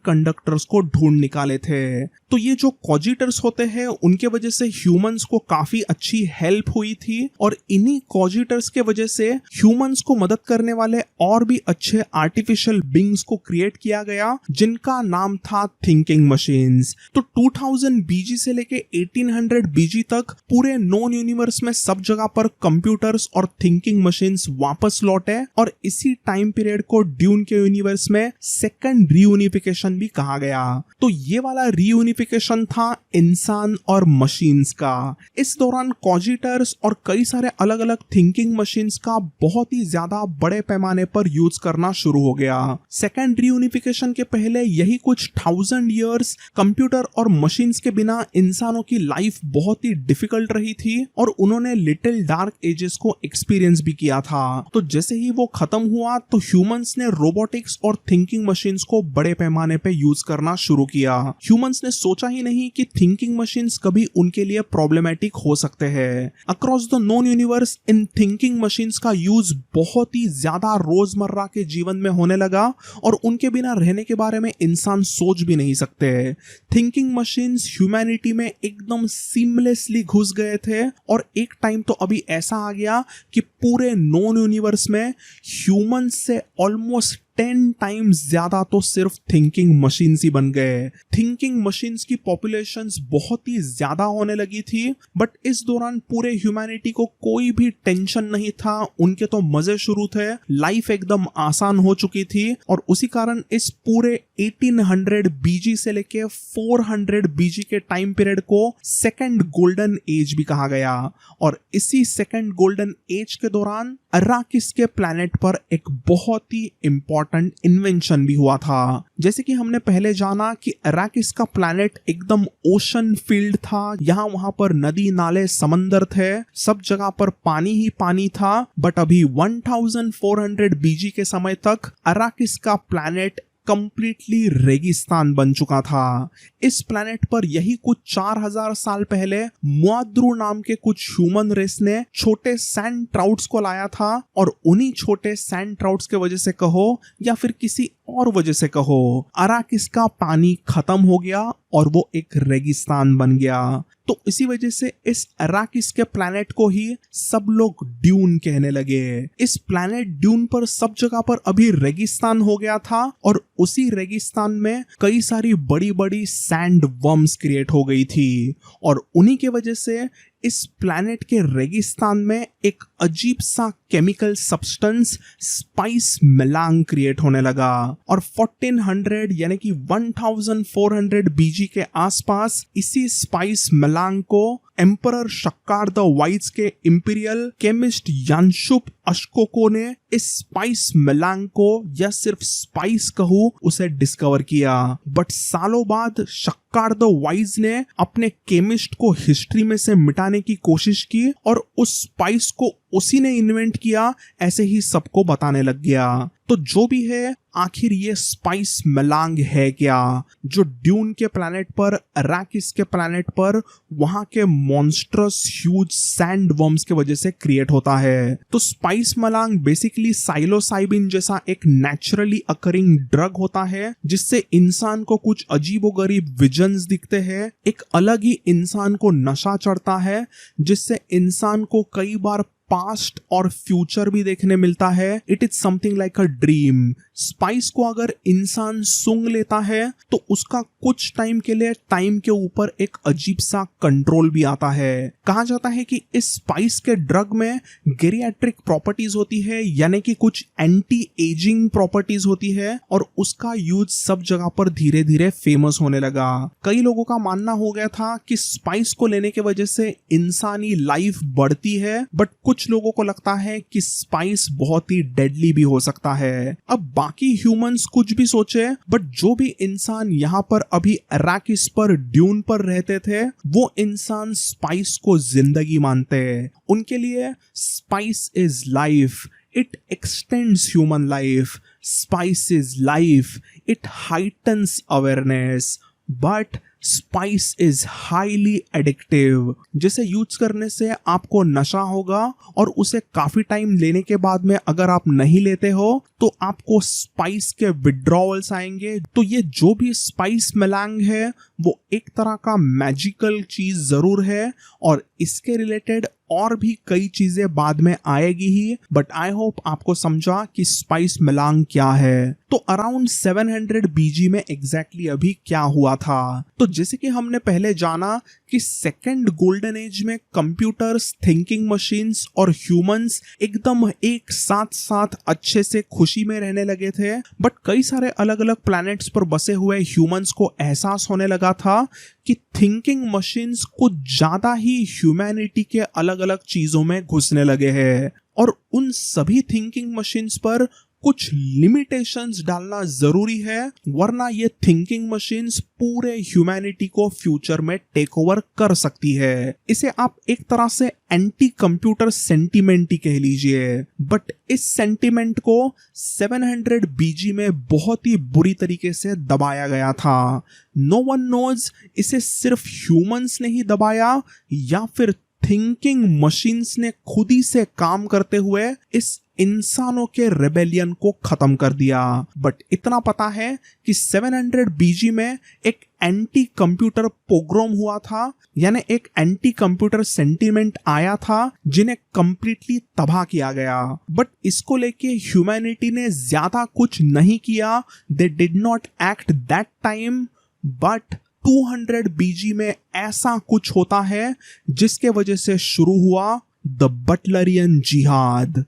कंडक्टर्स को ढूंढ निकाले थे। तो ये जो कॉजिटर्स होते हैं, उनके वजह से ह्यूमंस को काफी अच्छी हेल्प हुई थी, और इन्हीं कॉजिटर्स के वजह से ह्यूमंस को मदद करने वाले और भी अच्छे आर्टिफिशियल बींग्स को क्रिएट किया गया, जिनका नाम था थिंकिंग मशीन्स। तो 2000 बीजी से लेके 1800 बीजी तक पूरे नोन यूनिवर्स में सब जगह पर कंप्यूटर्स और थिंकिंग मशीन्स वापस लौटे, और इसी टाइम पीरियड को ड्यून के यूनिवर्स में सेकंड रीयूनिफिकेशन भी कहा गया। तो ये वाला रीयूनिफिकेशन था इंसान और मशीन्स का। इस दौरान कॉजिटर्स और कई सारे अलग अलग थिंकिंग मशीन्स का बहुत ही ज्यादा बड़े पैमाने पर यूज करना शुरू हो गया। सेकेंड रीयूनिफिकेशन के पहले यही कुछ 1000 years कंप्यूटर और मशीन्स के बिना इंसानों की लाइफ बहुत ही डिफिकल्ट रही थी, और उन्होंने लिटिल डार्क एजेस को एक्सपीरियंस भी किया था। तो जैसे ही वो खत्म हुआ, तो ह्यूमंस ने रोबोटिक्स और थिंकिंग मशीन्स को बड़े पैमाने पे यूज करना शुरू किया। ह्यूमंस ने सोचा ही नहीं कि थिंकिंग मशीन्स कभी उनके लिए प्रॉब्लमेटिक हो सकते हैं। Across the known universe in thinking machines का यूज बहुत ही ज्यादा रोजमर्रा के जीवन में होने लगा, और उनके बिना रहने के बारे में इंसान सोच भी नहीं सकते। थिंकिंग मशीन्स ह्यूमैनिटी में एकदम सीमलेसली घुस गए थे, और एक टाइम तो अभी ऐसा आ गया कि पूरे नोन यूनिवर्स में ह्यूमन से ऑलमोस्ट 10 टाइम्स ज्यादा तो सिर्फ थिंकिंग मशीन्स ही बन गए। थिंकिंग मशीन्स की पॉपुलेशंस बहुत ही ज्यादा होने लगी थी, बट इस दौरान पूरे ह्यूमैनिटी को कोई भी टेंशन नहीं था। उनके तो मजे शुरू थे, लाइफ एकदम आसान हो चुकी थी, और उसी कारण इस पूरे 1800 बीजी से लेके 400 बीजी के टाइम पीरियड को सेकंड गोल्डन एज भी कहा गया। और इसी सेकंड गोल्डन एज के दौरान अराकिस के प्लैनेट पर एक बहुत ही इंपॉर्टेंट इन्वेंशन भी हुआ था। जैसे कि हमने पहले जाना कि अराकिस का प्लैनेट एकदम ओशन फील्ड था। यहाँ वहां पर नदी, नाले, समंदर थे, सब जगह पर पानी ही पानी था। बट अभी 1400 बीजी के समय तक अराकिस का प्लैनेट कंप्लीटली रेगिस्तान बन चुका था। इस प्लैनेट पर यही कुछ 4000 साल पहले मुआद्रू नाम के कुछ ह्यूमन रेस ने छोटे सैंड ट्राउट्स को लाया था, और उन्हीं छोटे सैंड ट्राउट्स के वजह से कहो या फिर किसी और वजह से कहो, अराकिस का पानी खत्म हो गया और वो एक रेगिस्तान बन गया। तो इसी वजह से इस अराकिस के प्लैनेट को ही सब लोग ड्यून कहने लगे। इस प्लैनेट ड्यून पर सब जगह पर अभी रेगिस्तान हो गया था, और उसी रेगिस्तान में कई सारी बड़ी बड़ी सैंड वर्म्स क्रिएट हो गई थी, और उन्हीं के वजह से इस प्लैनेट के रेगिस्तान में एक अजीब सा केमिकल सब्सटेंस स्पाइस मेलांग क्रिएट होने लगा। और 1400 यानी कि 1400 बीजी के आसपास इसी स्पाइस मेलांग को एम्परर शक्कार द वाइट्स के इंपीरियल केमिस्ट यानशुप अशकोको ने इस स्पाइस मेलांग को, या सिर्फ स्पाइस कहूं, उसे डिस्कवर किया। बट सालों बाद शक्कार द वाइज ने अपने केमिस्ट को हिस्ट्री में से मिटाने की कोशिश की और उस स्पाइस को उसी ने इन्वेंट किया, ऐसे ही सबको बताने लग गया। तो जो भी है, आखिर ये स्पाइस मेलांग है क्या, जो ड्यून के प्लैनेट पर, अराकिस के प्लैनेट पर, वहां के मॉन्स्ट्रस ह्यूज सैंड वर्म्स के वजह से क्रिएट होता है। तो स्पाइस मेलांग बेसिकली साइलोसाइबिन जैसा एक नेचुरली अकरिंग ड्रग होता है, जिससे इंसान को कुछ अजीबोगरीब विजन्स दिखते हैं। एक अलग ही इंसान को नशा चढ़ता है, जिससे इंसान को कई बार पास्ट और फ्यूचर भी देखने मिलता है। It is something like a dream. Spice को अगर इंसान सूंघ लेता है तो उसका कुछ टाइम के लिए टाइम के ऊपर एक अजीब सा कंट्रोल भी आता है। कहा जाता है कि इस स्पाइस के ड्रग में गेरियाट्रिक प्रॉपर्टीज होती है, यानी कि कुछ एंटी एजिंग प्रॉपर्टीज होती है, और उसका यूज सब जगह पर धीरे धीरे फेमस होने लगा। कई लोगों का मानना हो गया था कि स्पाइस को लेने की वजह से इंसानी लाइफ बढ़ती है, बट कुछ लोगों को लगता है कि स्पाइस बहुत ही डेडली भी हो सकता है। अब बाकी ह्यूमंस कुछ भी सोचे, बट जो भी इंसान यहाँ पर अभी अराकिस पर, ड्यून पर रहते थे, वो इंसान स्पाइस को जिंदगी मानते हैं। उनके लिए spice is life, it extends human life, spice is life, it heightens awareness, but spice is highly addictive, जिसे यूज करने से आपको नशा होगा, और उसे काफी टाइम लेने के बाद में अगर आप नहीं लेते हो तो आपको स्पाइस के विड्रॉवल्स आएंगे। तो ये जो भी स्पाइस मेलांग है वो एक तरह का मैजिकल चीज जरूर है, और इसके रिलेटेड और भी कई चीजें बाद में आएगी ही, बट आई होप आपको समझा कि स्पाइस मेलांग क्या है। तो अराउंड 700 बीजी में एग्जैक्टली अभी क्या हुआ था? तो जैसे कि हमने पहले जाना कि सेकेंड गोल्डन एज में कंप्यूटर्स, थिंकिंग मशीन्स और ह्यूमंस एकदम एक साथ साथ अच्छे से खुशी में रहने लगे थे। बट कई सारे अलग अलग प्लैनेट्स पर बसे हुए ह्यूमंस को एहसास होने लगा था कि थिंकिंग मशीन्स कुछ ज्यादा ही ह्यूमैनिटी के अलग अलग चीजों में घुसने लगे हैं, और उन सभी थिंकिंग मशीन्स पर कुछ लिमिटेशंस डालना जरूरी है, वरना ये थिंकिंग मशीन्स पूरे ह्यूमैनिटी को फ्यूचर में टेक ओवर कर सकती है। इसे आप एक तरह से एंटी कंप्यूटर सेंटिमेंट ही कह लीजिए। बट इस सेंटिमेंट को 700 बीजी में बहुत ही बुरी तरीके से दबाया गया था। नो वन नोज इसे सिर्फ ह्यूमंस ने ही दबाया, या फिर थिंकिंग मशीन्स ने खुद ही से काम करते हुए इस इंसानों के रेबेलियन को खत्म कर दिया। बट इतना पता है कि 700 बीजी में एक एंटी कंप्यूटर पोग्रोम हुआ था, यानी एक एंटी कंप्यूटर सेंटीमेंट आया था जिन्हें कंप्लीटली तबाह किया गया। बट इसको लेके ह्यूमैनिटी ने ज्यादा कुछ नहीं किया, they did not act that time. But 200 बीजी में ऐसा कुछ होता है जिसके वजह से शुरू हुआ द बटलरियन जिहाद।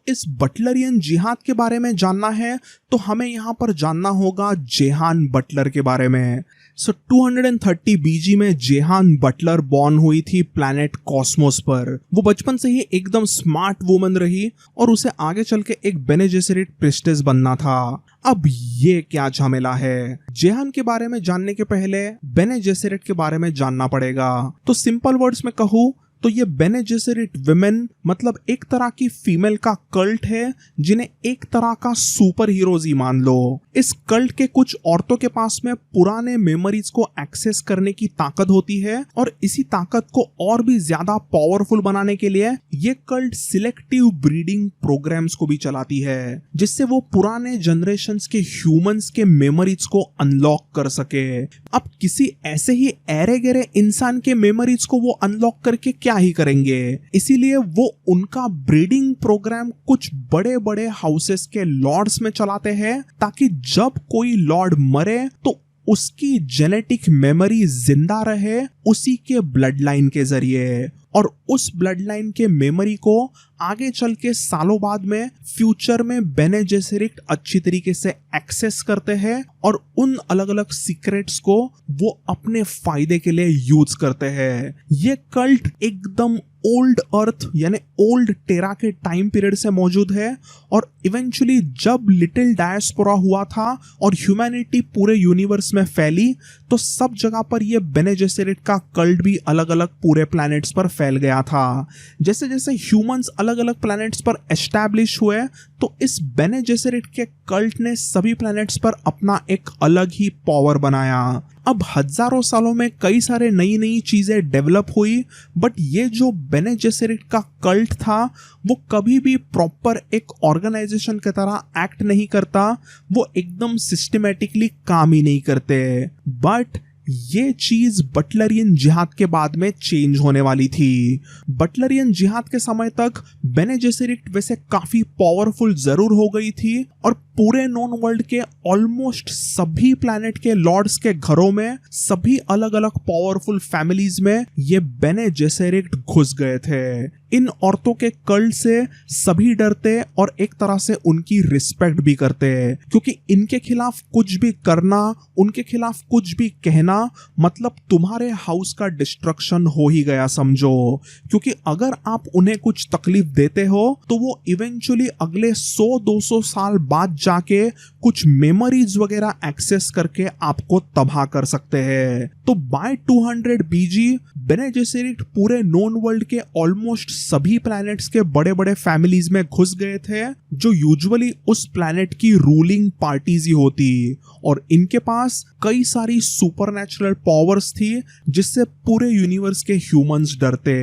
इस बटलरियन जिहाद के बारे में जानना है तो हमें यहाँ पर जानना होगा जेहान बटलर के बारे में। 230 बीजी में जेहान बटलर बॉर्न हुई थी प्लैनेट कॉस्मोस पर। वो बचपन से ही एकदम स्मार्ट वुमन रही और उसे आगे चल के एक बेने जेसेरिट प्रिस्टेस बनना था। अब ये क्या झमेला है? जेहान के बारे में जानने के पहले बेने जेसेरिट के बारे में जानना पड़ेगा। तो सिंपल वर्ड्स में कहूँ तो ये बेने जेसेरिट विमेन मतलब एक तरह की फीमेल का कल्ट है, जिन्हें एक तरह का सुपर हीरोज ही मान लो। इस कल्ट के कुछ औरतों के पास में पुराने मेमोरीज को एक्सेस करने की ताकत होती है, और इसी ताकत को और भी ज्यादा पावरफुल बनाने के लिए ये कल्ट सिलेक्टिव ब्रीडिंग प्रोग्राम्स को भी चलाती है, जिससे वो पुराने जनरेशंस के ह्यूमंस के मेमोरीज को अनलॉक कर सके। अब किसी ऐसे ही ऐरे गहरे इंसान के मेमोरीज को वो अनलॉक करके क्या ही करेंगे, इसीलिए वो उनका ब्रीडिंग प्रोग्राम कुछ बड़े बड़े हाउसेस के लॉर्ड्स में चलाते हैं, ताकि जब कोई लॉर्ड मरे तो उसकी जेनेटिक मेमोरी जिंदा रहे उसी के ब्लड लाइन के जरिए, और उस ब्लड लाइन के मेमोरी को आगे चल के सालों बाद में फ्यूचर में बेने जेसेरिट अच्छी तरीके से एक्सेस करते हैं, और उन अलग अलग सीक्रेट्स को वो अपने फायदे के लिए यूज करते हैं। ये कल्ट एकदम ओल्ड अर्थ यानी ओल्ड टेरा के टाइम पीरियड से मौजूद है, और इवेंचुअली जब लिटिल डायस्पोरा हुआ था और ह्यूमैनिटी पूरे यूनिवर्स में फैली, तो सब जगह पर ये बेने जेसेरिट का कल्ट भी अलग अलग पूरे प्लैनेट्स पर फैल गया था। जैसे जैसे ह्यूमंस अलग अलग प्लैनेट्स पर एस्टैब्लिश हुए, तो इस बेने जेसेरिट के कल्ट ने सभी प्लैनेट्स पर अपना एक अलग ही पावर बनाया। अब हजारों सालों में कई सारे नई नई चीजें डेवलप हुई, बट ये जो बेने जेसेरिट का कल्ट था वो कभी भी प्रॉपर एक ऑर्गेनाइजेशन की तरह एक्ट नहीं करता, वो एकदम सिस्टमेटिकली काम ही नहीं करते। बट ये चीज बटलरियन जिहाद के बाद में चेंज होने वाली थी। बटलरियन जिहाद के समय तक बेने जेसेरिट वैसे काफी पावरफुल जरूर हो गई थी, और पूरे नॉन वर्ल्ड के ऑलमोस्ट सभी प्लैनेट के लॉर्ड्स के घरों में, सभी अलग अलग पावरफुल फैमिलीज में ये बेने जेसेरिट घुस गए थे। इन औरतों के कल्ट से सभी डरते और एक तरह से उनकी रिस्पेक्ट भी करते, क्योंकि इनके खिलाफ कुछ भी करना, उनके खिलाफ कुछ भी कहना, मतलब तुम्हारे हाउस का डिस्ट्रक्शन हो ही गया समझो। क्योंकि अगर आप उन्हें कुछ तकलीफ देते हो तो वो इवेंचुअली अगले 100-200 साल बाद जाके कुछ मेमोरीज वगैरह एक्सेस करके आपको तबाह कर सकते हैं। तो बाय 200 बीजी बेने जेसेरिट पूरे नोन वर्ल्ड के ऑलमोस्ट सभी प्लैनेट्स के बड़े बड़े फैमिलीज में घुस गए थे, जो यूजुअली उस प्लैनेट की रूलिंग पार्टीज ही होती, और इनके पास कई सारी सुपरनैचुरल पावर्स थी जिससे पूरे यूनिवर्स के ह्यूमंस डरते।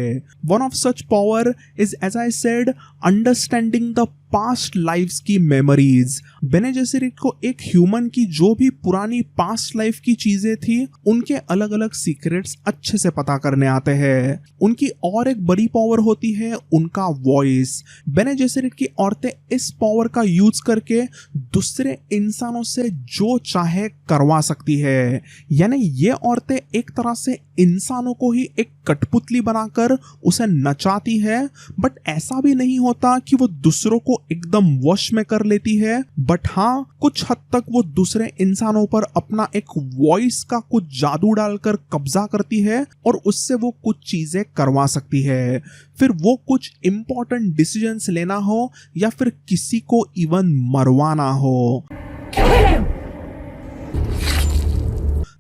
One of such power is, as I said, understanding the past lifes की मेमोरीज। बेने जेसेरिट को एक ह्यूमन की जो भी पुरानी पास्ट लाइफ की चीजें थी उनके अलग अलग सीक्रेट्स अच्छे से पता करने आते हैं। उनकी और एक बड़ी पावर होती है उनका वॉइस। बेने जेसेरिट की औरतें इस पावर का यूज करके दूसरे इंसानों से जो चाहे करवा सकती है। यानी ये औरतें एक तरह से इंसानों को ही एक कठपुतली बनाकर उसे नचाती है, बट ऐसा भी नहीं होता कि वो दूसरों को एकदम वश में कर लेती है, बट हाँ, कुछ हद तक वो दूसरे इंसानों पर अपना एक वॉइस का कुछ जादू डालकर कब्जा करती है और उससे वो कुछ चीजें करवा सकती है। फिर वो कुछ इंपॉर्टेंट डिसीजंस लेना हो या फिर किसी को इवन मरवाना हो।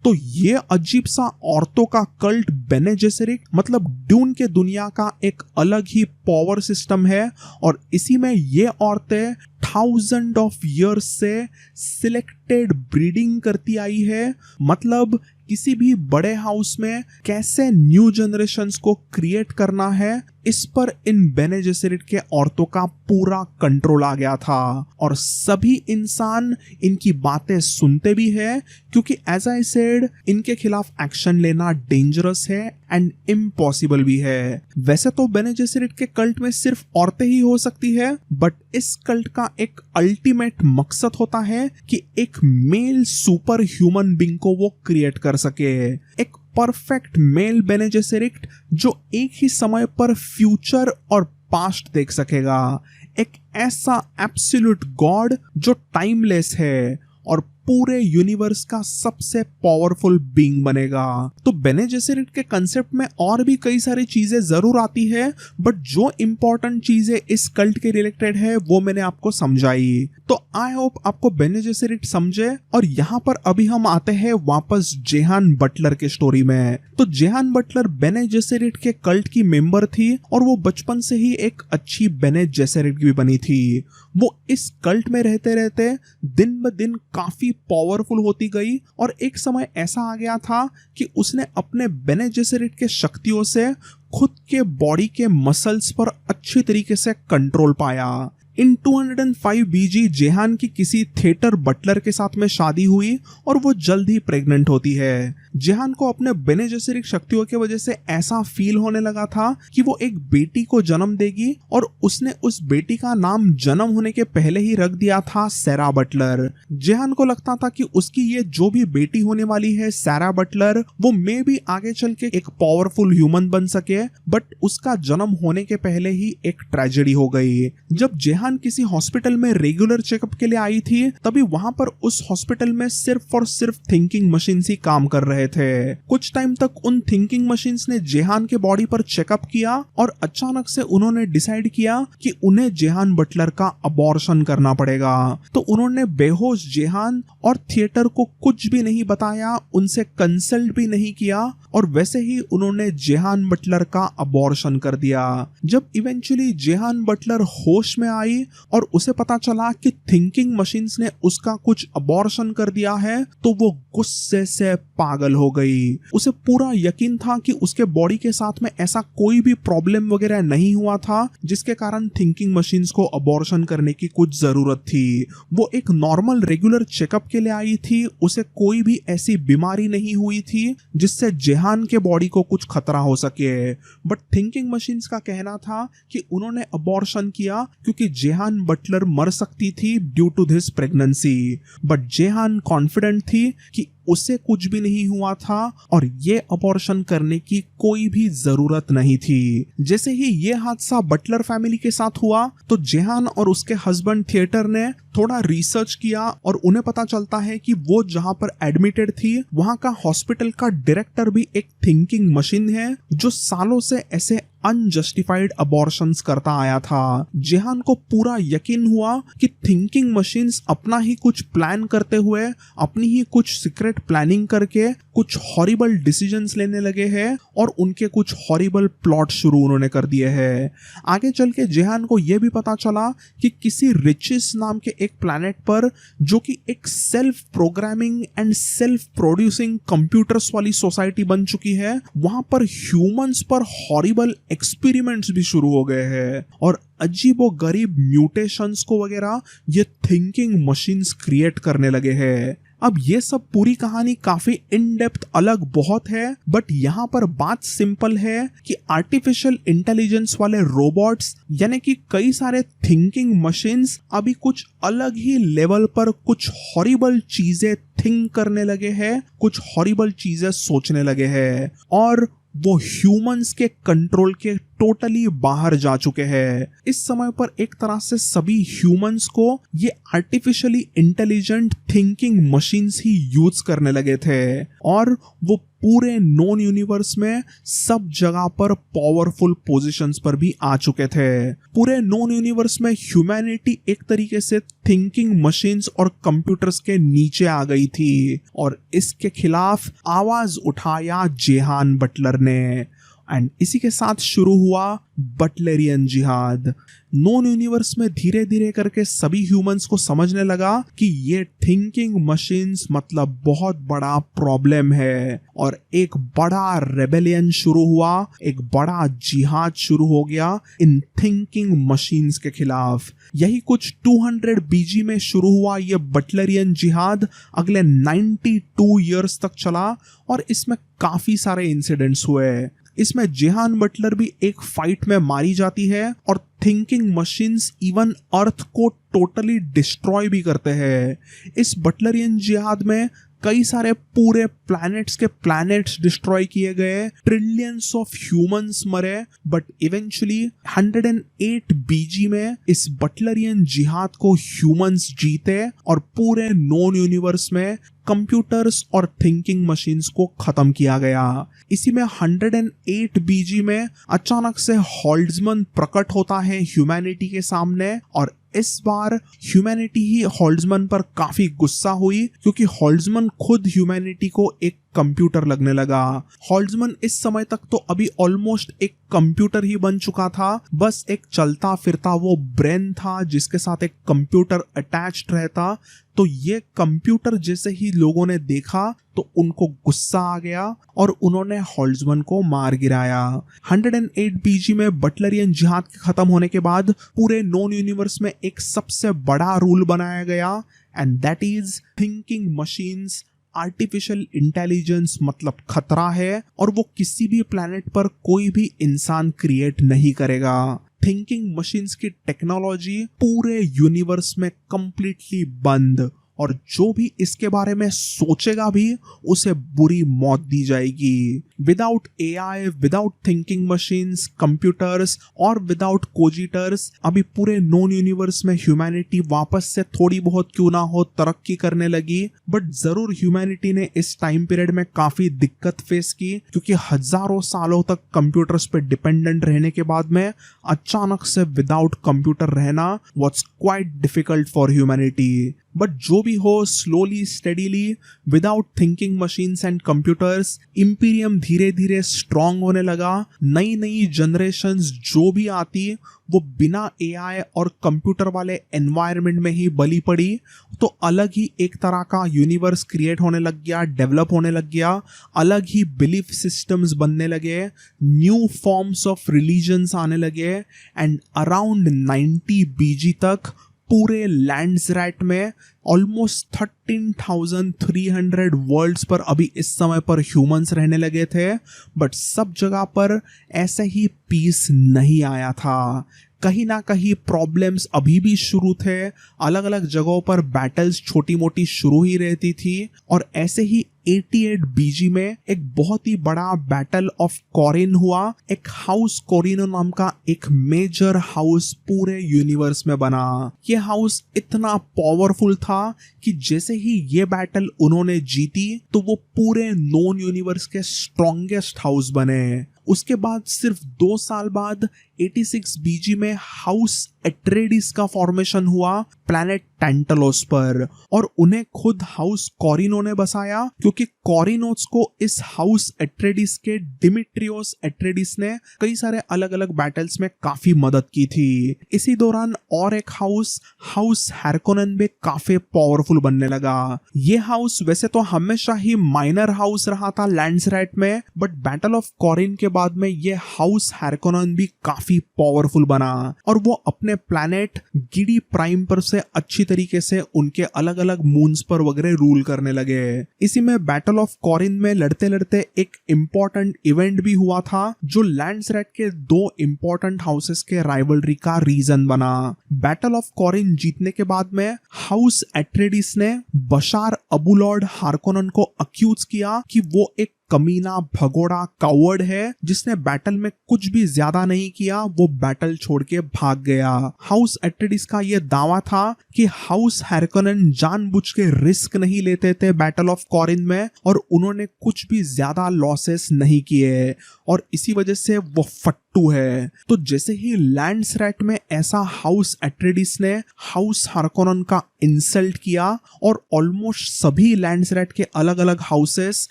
तो ये अजीब सा औरतों का कल्ट बेने जेसेरिट मतलब ड्यून के दुनिया का एक अलग ही पावर सिस्टम है, और इसी में ये औरतें 1000 ऑफ ईयर्स से सिलेक्टेड ब्रीडिंग करती आई है। मतलब किसी भी बड़े हाउस में कैसे न्यू जनरेशन्स को क्रिएट करना है, इस पर इन बेने जेसेरिट के औरतों का पूरा कंट्रोल आ गया था, और सभी इंसान इनकी बातें सुनते भी है, क्योंकि एज आई सेड इनके खिलाफ एक्शन लेना डेंजरस है एंड इम्पॉसिबल भी है। वैसे तो बेने जेसेरिट के कल्ट में सिर्फ औरतें ही हो सकती है, बट इस कल्ट का एक अल्टीमेट मकसद होता है कि एक मेल सुपर ह्यूमन बीइंग को वो क्रिएट कर सके, एक परफेक्ट मेल बेने जेसेरिट जो एक ही समय पर फ्यूचर और पास्ट देख सकेगा, एक ऐसा एब्सोल्यूट गॉड जो टाइमलेस है और पूरे यूनिवर्स का सबसे पावरफुल बीइंग बनेगा। तो बेने जेसेरिट के कंसेप्ट में और भी कई सारी चीजें जरूर आती है, बट जो इंपॉर्टेंट चीजें इस कल्ट के रिलेटेड है वो मैंने आपको समझाई। तो आई होप आपको बेने जेसेरिट समझे। और यहाँ पर अभी हम आते हैं वापस जेहान बटलर के स्टोरी में। तो जेहान बटलर बेने जेसेरिट के कल्ट की मेंबर थी, और वो बचपन से ही एक अच्छी बेने जेसेरिट भी बनी थी। वो इस कल्ट में रहते रहते दिन ब दिन काफी पावरफुल होती गई, और एक समय ऐसा आ गया था कि उसने अपने बेने जेसेरिट के शक्तियों से खुद के बॉडी के मसल्स पर अच्छी तरीके से कंट्रोल पाया। इन 205 बीजी जेहान की किसी थिएटर बटलर के साथ में शादी हुई और वो जल्द ही प्रेग्नेंट होती है। जेहान को अपने बेने जेसेरिट शक्तियों की वजह से ऐसा फील होने लगा था कि वो एक बेटी को जन्म देगी, और उसने उस बेटी का नाम जन्म होने के पहले ही रख दिया था सैरा बटलर। जेहान को लगता था कि उसकी ये जो भी बेटी होने वाली है सैरा बटलर, वो मे भी आगे चल के एक पावरफुल ह्यूमन बन सके, बट उसका जन्म होने के पहले ही एक ट्रेजेडी हो गई। जब जेहान जेहान किसी हॉस्पिटल में रेगुलर चेकअप के लिए आई थी, तभी वहां पर उस हॉस्पिटल में सिर्फ और सिर्फ थिंकिंग मशीन्स ही काम कर रहे थे। कुछ टाइम तक उन थिंकिंग मशीन्स ने जेहान के बॉडी पर चेकअप किया और अचानक से उन्होंने डिसाइड किया कि उन्हें जेहान बटलर का अबॉर्शन करना पड़ेगा। तो उन्होंने बेहोश जेहान और थिएटर को कुछ भी नहीं बताया, उनसे कंसल्ट भी नहीं किया और वैसे ही उन्होंने जेहान बटलर का अबॉर्शन कर दिया। जब इवेंचुअली जेहान बटलर होश में आई और उसे पता चला कि थिंकिंग मशीन्स ने उसका कुछ अबॉर्शन कर दिया है, तो वो गुस्से से पागल हो गई। उसे पूरा यकीन था कि उसके बॉडी के साथ में ऐसा कोई भी प्रॉब्लम वगैरह नहीं हुआ था जिसके कारण थिंकिंग मशीन्स को अबॉर्शन करने की कुछ जरूरत थी। वो एक नॉर्मल रेगुलर चेकअप के लिए आई थी, उसे कोई भी ऐसी बीमारी नहीं हुई थी जिससे जेहान के बॉडी को कुछ खतरा हो सके। बट थिंकिंग मशीन्स का कहना था कि उन्होंने अबॉर्शन किया क्योंकि जेहान बटलर मर सकती थी due to this pregnancy. But Jehanne confident थी कि उसे कुछ भी नहीं हुआ था और ये अबॉर्शन करने की कोई भी जरूरत नहीं थी। जैसे ही ये हादसा बटलर फैमिली के साथ हुआ तो जेहान और उसके हस्बैंड थिएटर ने थोड़ा रिसर्च किया और उन्हें पता चलता है कि वो जहां पर एडमिटेड थी वहां का हॉस्पिटल का डायरेक्टर भी एक थिंकिंग मशीन है जो सालों से ऐसे अनजस्टिफाइड अबॉर्शंस करता आया था। जेहान को पूरा यकीन हुआ कि थिंकिंग मशीन्स अपना ही कुछ प्लान करते हुए, अपनी ही कुछ सीक्रेट प्लानिंग करके कुछ हॉरिबल डिसीजंस लेने लगे हैं और उनके कुछ हॉरिबल प्लॉट शुरू उन्होंने कर दिए हैं। आगे चल के जेहान को यह भी पता चला कि किसी रिचिस नाम के एक प्लैनेट पर, जो कि एक self programming and self producing computers वाली सोसाइटी बन चुकी है, वहां पर ह्यूमंस पर हॉरिबल एक्सपेरिमेंट्स भी शुरू हो गए हैं और अजीबो गरीब म्यूटेशंस को वगैरह ये थिंकिंग मशीन्स क्रिएट करने लगे हैं। अब ये सब पूरी कहानी काफी इन डेप्थ अलग बहुत है, बट यहाँ पर बात सिंपल है कि आर्टिफिशियल इंटेलिजेंस वाले रोबोट्स यानी कि कई सारे थिंकिंग मशीन्स अभी कुछ अलग ही लेवल पर कुछ हॉरिबल चीजें थिंक करने लगे हैं, कुछ हॉरिबल चीजें सोचने लगे हैं और वो ह्यूमंस के कंट्रोल के टोटली बाहर जा चुके हैं। इस समय पर एक तरह से सभी ह्यूमंस को ये आर्टिफिशियली इंटेलिजेंट थिंकिंग मशीन्स ही यूज करने लगे थे और वो पूरे नॉन यूनिवर्स में सब जगह पर पावरफुल पोजीशंस पर भी आ चुके थे। पूरे नॉन यूनिवर्स में ह्यूमैनिटी एक तरीके से थिंकिंग मशीन्स और कंप्यूटर्स के नीचे आ गई थी और इसके खिलाफ आवाज उठाया जेहान बटलर ने एंड इसी के साथ शुरू हुआ बटलरियन जिहाद। नॉन यूनिवर्स में धीरे धीरे करके सभी ह्यूमंस को समझने लगा कि ये थिंकिंग मशीन्स मतलब बहुत बड़ा प्रॉब्लम है और एक बड़ा रेबेलियन शुरू हुआ, एक बड़ा जिहाद शुरू हो गया इन थिंकिंग मशीन्स के खिलाफ। यही कुछ 200 बीजी में शुरू हुआ ये बटलरियन जिहाद अगले 92 इयर्स तक चला और इसमें काफी सारे इंसिडेंट्स हुए। इसमें जेहान बटलर भी एक फाइट में मारी जाती है और थिंकिंग मशीन्स इवन अर्थ को टोटली डिस्ट्रॉय भी करते हैं। इस बटलरियन जिहाद में कई सारे पूरे प्लैनेट्स के प्लैनेट्स डिस्ट्रॉय किए गए, ट्रिलियंस ऑफ ह्यूमंस मरे, बट इवेंचुअली 108 बीजी में इस बटलरियन जिहाद को ह्यूमंस जीते और पूरे नॉन यूनिवर्स में कंप्यूटर्स और थिंकिंग मशीन्स को खत्म किया गया। इसी में 108 बीजी में अचानक से हॉल्ड्समैन प्रकट होता है ह्यूमैनिटी के सामने और इस बार ह्यूमैनिटी ही हॉल्ड्समैन पर काफी गुस्सा हुई क्योंकि हॉल्ड्समैन खुद ह्यूमैनिटी को एक कंप्यूटर लगने लगा। हॉल्ड्समैन इस समय तक तो अभी ऑलमोस्ट एक कंप्यूटर ही बन चुका था, बस एक चलता फिरता वो ब्रेन था जिसके साथ एक कंप्यूटर अटैच्ड रहता। तो ये कंप्यूटर जैसे ही लोगों ने देखा तो उनको गुस्सा आ गया और उन्होंने हॉल्ड्समैन को मार गिराया। 108 बीजी में बटलरियन जिहाद के खत्म होने के बाद पूरे नॉन यूनिवर्स में एक सबसे बड़ा रूल बनाया गया and that is thinking machines. Artificial intelligence मतलब खतरा है और वो किसी भी प्लैनेट पर कोई भी इंसान क्रिएट नहीं करेगा। थिंकिंग मशीन्स की टेक्नोलॉजी पूरे यूनिवर्स में कंप्लीटली बंद और जो भी इसके बारे में सोचेगा भी उसे बुरी मौत दी जाएगी। Without AI, without thinking machines, computers और विदाउट कोजिटर्स अभी पूरे नोन यूनिवर्स में ह्यूमैनिटी वापस से थोड़ी बहुत क्यों ना हो तरक्की करने लगी, बट जरूर ह्यूमैनिटी ने इस टाइम पीरियड में काफी दिक्कत फेस की, क्योंकि हजारों सालों तक कंप्यूटर्स पे डिपेंडेंट रहने के बाद में अचानक से विदाउट कंप्यूटर रहना was quite difficult for humanity. But जो भी हो, slowly steadily without thinking machines and computers Imperium धीरे धीरे स्ट्रांग होने लगा। नई नई जनरेशंस जो भी आती वो बिना एआई और कंप्यूटर वाले एनवायरनमेंट में ही बली पड़ी, तो अलग ही एक तरह का यूनिवर्स क्रिएट होने लग गया, डेवलप होने लग गया, अलग ही बिलीफ सिस्टम्स बनने लगे, न्यू फॉर्म्स ऑफ रिलीजन्स आने लगे। एंड अराउंड 90 बीजी तक पूरे लैंड्सरैट में ऑलमोस्ट 13,300 वर्ल्ड्स पर अभी इस समय पर ह्यूमंस रहने लगे थे, बट सब जगह पर ऐसे ही पीस नहीं आया था। कहीं ना कहीं प्रॉब्लम्स अभी भी शुरू थे, अलग अलग जगहों पर बैटल्स छोटी मोटी शुरू ही रहती थी। और ऐसे ही 88 बीजी में एक बहुत ही बड़ा बैटल ऑफ कॉरिन हुआ। एक हाउस कॉरिनो नाम का एक मेजर हाउस पूरे यूनिवर्स में बना। ये हाउस इतना पावरफुल था कि जैसे ही ये बैटल उन्होंने जीती तो वो पूरे नोन यूनिवर्स के स्ट्रॉन्गेस्ट हाउस बने। उसके बाद सिर्फ 2 साल बाद 86 बीजी में हाउस एट्रेडिस का फॉर्मेशन हुआ प्लैनेट टैंटलोस पर, और उन्हें खुद हाउस कॉरिनो ने बसाया, क्योंकि कॉरिनोस को इस हाउस एट्रेडिस के डिमिट्रियोस एट्रेडिस ने कई सारे अलग अलग बैटल्स में काफी मदद की थी। इसी दौरान और एक हाउस हैरकोनन भी काफी पावरफुल बनने लगा। ये हाउस वैसे तो हमेशा ही माइनर हाउस रहा था लैंड्सरैट में, बट बैटल ऑफ कॉरिन के बाद में ये हाउस हैरकोनन भी काफी पावरफुल बना, और वो अपने प्लैनेट गिडी प्राइम पर से अच्छी तरीके से उनके अलग अलग मून्स पर वगैरह रूल करने लगे। इसी में बैटल ऑफ कॉरिन में लड़ते लड़ते एक इंपॉर्टेंट इवेंट भी हुआ था, जो लैंड्सरैट के 2 इंपॉर्टेंट हाउसेस के राइवलरी का रीजन बना। बैटल ऑफ कॉरिन जीतने के बाद में हाउस एट्रेडिस ने बशार अबुलॉर्ड हार्कोनन को अक्यूज किया कि वो एक कमीना भगोड़ा कावर्ड है, जिसने बैटल में कुछ भी ज्यादा नहीं किया, वो बैटल छोड़ के भाग गया। हाउस एट्रेडिस का यह दावा था कि हाउस हैरकोनन जानबूझ के रिस्क नहीं लेते थे बैटल ऑफ कॉरिन में, और उन्होंने कुछ भी ज्यादा लॉसेस नहीं किए, और इसी वजह से वो फट्टू है। तो जैसे ही लैंड्सरैट में ऐसा हाउस एट्रेडिस ने हाउस हार्कोनन का इंसल्ट किया, और ऑलमोस्ट सभी लैंड्सरैट के अलग अलग हाउसेस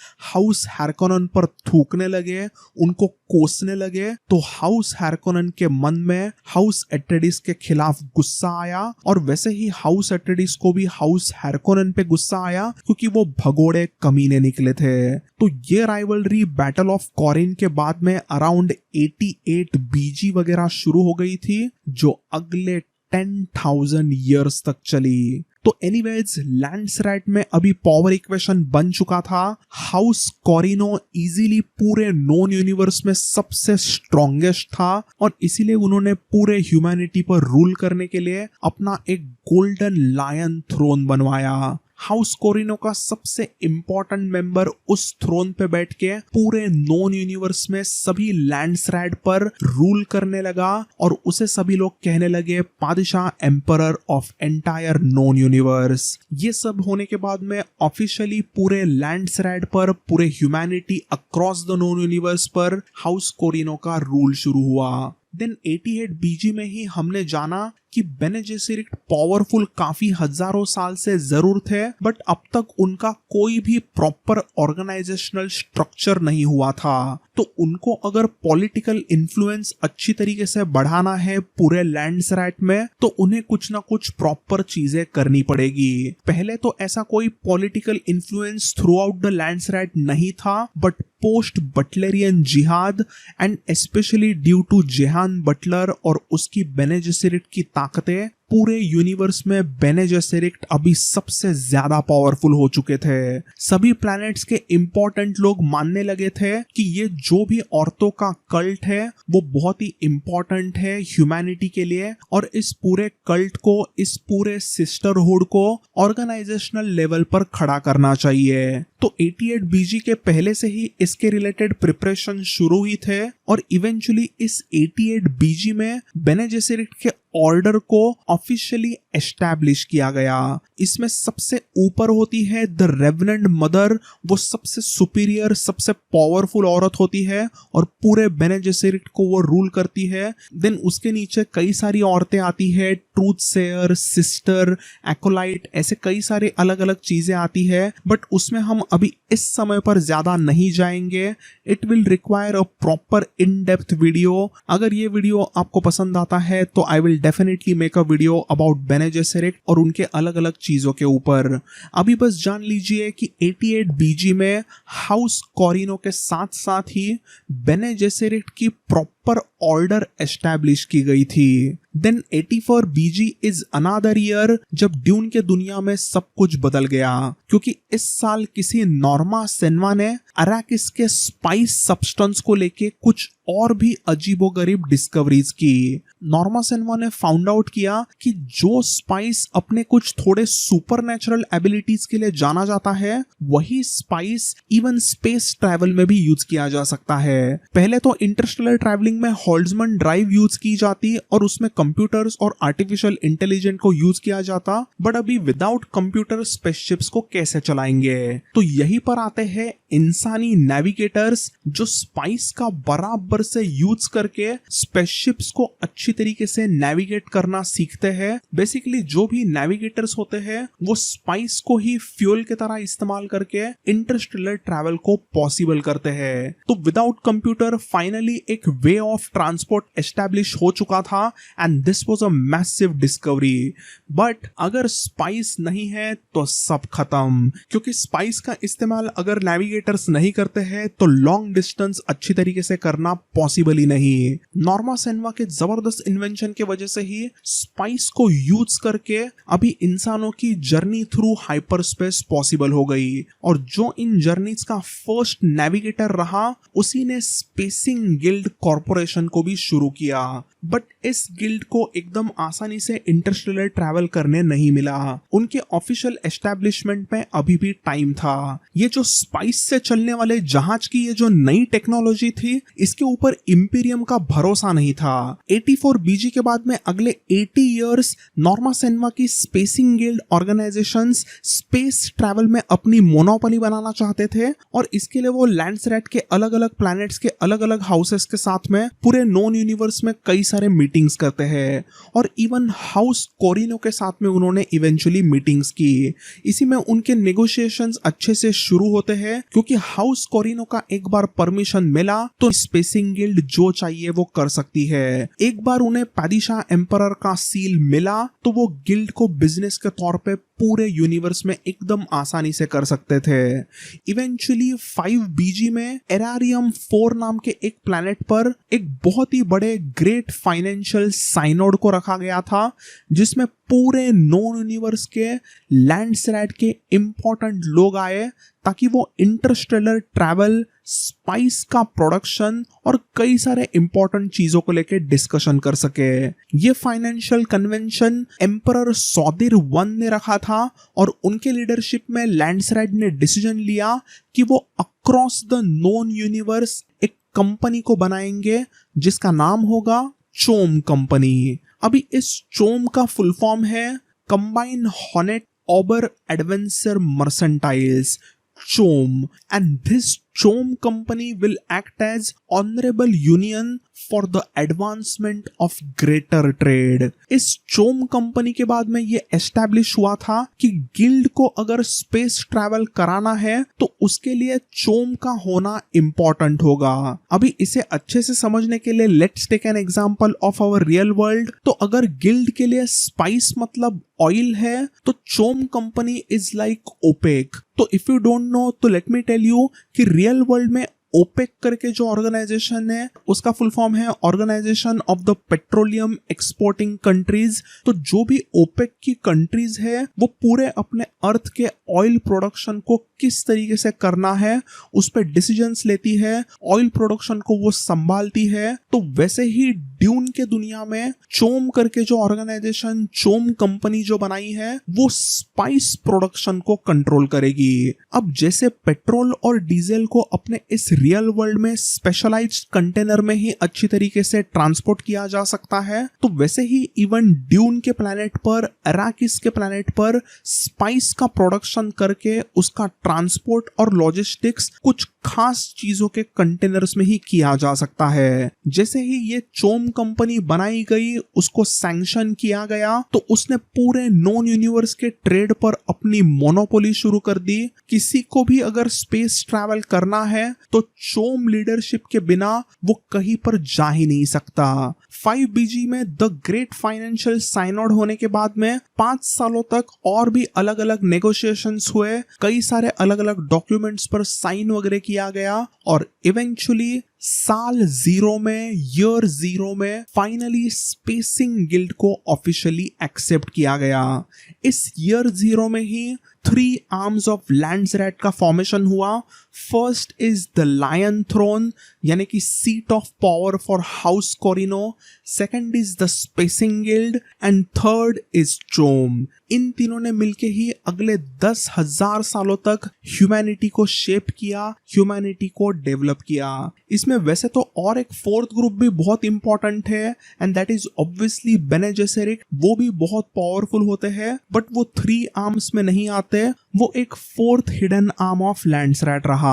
हाउस हैरकोनन पर थूकने लगे, उनको कोसने लगे, तो हाउस हैरकोनन के मन में हाउस एट्रेडिस के खिलाफ गुस्सा आया, और वैसे ही हाउस एट्रेडिस को भी हाउस हैरकोनन पे गुस्सा आया, क्योंकि वो भगोड़े कमीने निकले थे। तो ये राइवलरी बैटल ऑफ कॉरिन के बाद में अराउंड 88 बीजी वगैरह शुरू हो गई थी, जो अगले 10,000 ईयर्स तक चली। तो एनीवेज लैंड्सरैट में अभी पावर इक्वेशन बन चुका था। हाउस कॉरिनो इजीली पूरे नोन यूनिवर्स में सबसे स्ट्रॉन्गेस्ट था, और इसीलिए उन्होंने पूरे ह्यूमैनिटी पर रूल करने के लिए अपना एक गोल्डन लायन थ्रोन बनवाया। हाउस कॉरिनो का सबसे इंपॉर्टेंट मेंबर उस थ्रोन पे बैठ के पूरे नोन यूनिवर्स में सभी लैंड्सरैट पर रूल करने लगा, और उसे सभी लोग कहने लगे पादशाह emperor of entire known universe. ये सब होने के बाद में ऑफिशियली पूरे लैंड्सरैट पर, पूरे humanity across the known universe पर हाउस कॉरिनो का रूल शुरू हुआ। देन 88 बीजी में ही हमने जाना कि बेने जेसेरिट पावरफुल काफी हजारों साल से जरूर थे, बट अब तक उनका कोई भी प्रॉपर ऑर्गेनाइजेशनल स्ट्रक्चर नहीं हुआ था। तो उनको अगर पॉलिटिकल इन्फ्लुएंस अच्छी तरीके से बढ़ाना है पूरे लैंड्सरैट में, तो उन्हें कुछ ना कुछ प्रॉपर चीजें करनी पड़ेगी। पहले तो ऐसा कोई political influence throughout the Landsraad नहीं था, but post Butlerian jihad and specially due to Jehanne Butler और उसकी बेने जेसेरिट की ताकतें पूरे यूनिवर्स में बेने जेसेरिट अभी सबसे ज्यादा पावरफुल हो चुके थे। सभी प्लैनेट्स के इंपॉर्टेंट लोग मानने लगे थे कि ये जो भी औरतों का कल्ट है वो बहुत ही इंपॉर्टेंट है ह्यूमैनिटी के लिए, और इस पूरे कल्ट को, इस पूरे सिस्टरहुड को ऑर्गेनाइजेशनल लेवल पर खड़ा करना चाहिए। तो 88 बीजी के पहले से ही इसके रिलेटेड प्रिपरेशन शुरू ही थे, और इवेंचुअली इस 88 बीजी में बेने जेसेरिट के ऑर्डर को ऑफिशियली एस्टैब्लिश किया गया। इसमें सबसे ऊपर होती है द रेवेनेंट मदर, वो सबसे सुपीरियर, सबसे पावरफुल औरत होती है और पूरे बेने जेसेरिट को वो रूल करती है। देन उसके नीचे कई सारी औरतें आती है, ट्रूथ सेयर, सिस्टर, एकोलाइट, ऐसे कई सारे अलग अलग चीजें आती है, बट उसमें हम अभी इस समय पर ज्यादा नहीं जाएंगे। It will require a proper in depth video. अगर ये वीडियो आपको पसंद आता है तो I will definitely make a video about बेने जेसेरिट और उनके अलग अलग चीजों के ऊपर। अभी बस जान लीजिए कि 88 बीजी में हाउस कॉरिनो के साथ साथ ही बेने जेसेरिट की प्रॉपर ऑर्डर एस्टैब्लिश की गई थी। Then 84 BG is another year जब ड्यून के दुनिया में सब कुछ बदल गया, क्योंकि इस साल किसी नॉर्मा सेनवा ने अराकिस के स्पाइस सब्सटेंस को लेके कुछ और भी अजीबोगरीब डिस्कवरीज की। नॉर्मा सेनवा ने फाउंड आउट किया कि जो स्पाइस अपने कुछ थोड़े सुपरनेचुरल एबिलिटीज के लिए जाना जाता है, वही स्पाइस इवन स्पेस ट्रैवल में भी यूज किया जा सकता है। पहले तो इंटरस्टेलर ट्रैवलिंग में होल्ट्जमैन ड्राइव यूज की जाती और उसमें कंप्यूटर्स और आर्टिफिशियल इंटेलिजेंस को यूज किया जाता, बट अभी विदाउट कंप्यूटर स्पेसशिप्स को कैसे चलाएंगे? तो यहीं पर आते हैं इंसानी नेविगेटर्स, जो स्पाइस का बराबर से यूज करके स्पेसशिप्स को अच्छी तरीके से नेविगेट करना सीखते हैं। बेसिकली जो भी नेविगेटर्स होते हैं वो स्पाइस को ही फ्यूल की तरह इस्तेमाल करके इंटरस्टेलर ट्रैवल को पॉसिबल करते हैं। तो विदाउट कंप्यूटर फाइनली एक वे ऑफ ट्रांसपोर्ट एस्टैब्लिश हो चुका था and this was a massive discovery. But अगर स्पाइस नहीं है तो सब खत्म, क्योंकि स्पाइस का इस्तेमाल अगर नेविगेटर्स नहीं करते हैं तो लॉन्ग डिस्टेंस अच्छी तरीके से करना पॉसिबल ही नहीं। नॉर्मा सेनवा के जबरदस्त इन्वेंशन के वजह से ही स्पाइस को यूज करके अभी इंसानों की journey through hyper space possible हो गई, और जो इन जर्नीज का फर्स्ट नेविगेटर रहा उसी ने स्पेसिंग गिल्ड कॉर्पोरेशन को भी शुरू किया। बट इस गिल्ड को एकदम आसानी से इंटरस्टेलर ट्रैवल करने नहीं मिला। उनके ऑफिशियल एस्टैब्लिशमेंट में अभी भी टाइम था। ये जो स्पाइस से चलने वाले जहाज की ये जो नई टेक्नोलॉजी थी, इसके ऊपर इंपीरियम का भरोसा नहीं था। 84 बीजी के बाद में अगले 80 इयर्स नॉर्मा सेनवा की spacing guild organisations space travel में अपनी मोनोपोली बनाना चाहते थे, और इसके लिए वो लैंड्सरैट के अलग अलग प्लैनेट्स के अलग अलग हाउसेस के साथ में पूरे नोन यूनिवर्स में कई सारे मीटिंग्स करते हैं, और इवन हाउस कोरिनो के साथ में उन्होंने इवेंचुअली मीटिंग्स की। इसी में उनके नेगोशिएशंस अच्छे से शुरू होते हैं, क्योंकि हाउस कोरिनो का एक बार परमिशन मिला तो स्पेसिंग गिल्ड जो चाहिए वो कर सकती है। एक बार उन्हें पादिशाह एम्परर का सील मिला तो वो गिल्ड को बिजनेस के तौर पे पूरे यूनिवर्स में एकदम आसानी से कर सकते थे। इवेंचुअली 5 बीजी में एरारियम 4 नाम के एक प्लैनेट पर एक बहुत ही बड़े ग्रेट फाइनेंशियल साइनोड को रखा गया था, जिसमें पूरे नॉन यूनिवर्स के लैंड्सरैट के इंपॉर्टेंट लोग आए ताकि वो इंटरस्टेलर ट्रैवल, स्पाइस का प्रोडक्शन और कई सारे इंपॉर्टेंट चीजों को लेकर डिस्कशन कर सके। ये फाइनेंशियल कन्वेंशन एम्परर सौदिर 1 ने रखा था, और उनके लीडरशिप में लैंड्सरैट ने डिसीजन लिया कि वो अक्रॉस द नॉन यूनिवर्स एक कंपनी को बनाएंगे जिसका नाम होगा चोम कंपनी। अभी इस चोम का फुल फॉर्म है Combine Honnete Ober Adventure Mercantiles, CHOAM, and this CHOAM company will act as honorable union for the advancement of greater trade। इस CHOAM कंपनी के बाद में ये एस्टैब्लिश हुआ था कि गिल्ड को अगर स्पेस ट्रैवल कराना है तो उसके लिए CHOAM का होना इंपॉर्टेंट होगा। अभी इसे अच्छे से समझने के लिए let's take an example of our real world. तो अगर गिल्ड के लिए स्पाइस मतलब ऑयल है तो CHOAM company is like OPEC. तो इफ यू डोंट नो तो लेट मी टेल यू कि रियल वर्ल्ड में ओपेक करके जो ऑर्गेनाइजेशन है उसका फुल फॉर्म है organisation of the petroleum exporting countries. तो जो भी ओपेक की कंट्रीज है वो पूरे अपने अर्थ के ऑयल प्रोडक्शन को किस तरीके से करना है उस पर डिसीजंस लेती है, ऑयल प्रोडक्शन को वो संभालती है। तो वैसे ही ड्यून के दुनिया में चोम करके जो ऑर्गेनाइजेशन, चोम कंपनी जो बनाई है वो स्पाइस प्रोडक्शन को कंट्रोल करेगी। अब जैसे पेट्रोल और डीजल को अपने इस रियल वर्ल्ड में स्पेशलाइज्ड कंटेनर में ही अच्छी तरीके से ट्रांसपोर्ट किया जा सकता है, तो वैसे ही इवन ड्यून के प्लैनेट पर, अराकिस के प्लैनेट पर स्पाइस का प्रोडक्शन करके उसका ट्रांसपोर्ट और लॉजिस्टिक्स कुछ खास चीजों के कंटेनर्स में ही किया जा सकता है। जैसे ही ये चोम कंपनी बनाई गई, उसको सैंक्शन किया गया, तो उसने पूरे नॉन यूनिवर्स के ट्रेड पर अपनी मोनोपोली शुरू कर दी। किसी को भी अगर स्पेस ट्रैवल करना है तो चोम लीडरशिप के बिना वो कहीं पर जा ही नहीं सकता। 5BG में the great financial sign out होने के बाद में 5 सालों तक और भी अलग अलग नेगोशिएशंस हुए, कई सारे अलग अलग डॉक्यूमेंट्स पर साइन वगैरह किया गया और इवेंचुअली साल 0 में, ईयर 0 में फाइनली स्पेसिंग गिल्ड को ऑफिशियली एक्सेप्ट किया गया। इस ईयर 0 में ही 3 आर्म्स ऑफ लैंड्सरैट का फॉर्मेशन हुआ। First is the Lion Throne यानी कि seat of power for House Corrino, second is the Spacing Guild and third is CHOAM. इन तीनों ने मिलके ही अगले 10,000 सालों तक ह्यूमैनिटी को शेप किया, ह्यूमैनिटी को डेवलप किया। इसमें वैसे तो और एक फोर्थ ग्रुप भी बहुत इंपॉर्टेंट है एंड दैट इज ऑब्वियसली बेने जेसेरिट। वो भी बहुत पावरफुल होते हैं बट वो 3 आर्म्स में नहीं आते, वो एक फोर्थ हिडन आर्म ऑफ लैंड्सरैट रहा।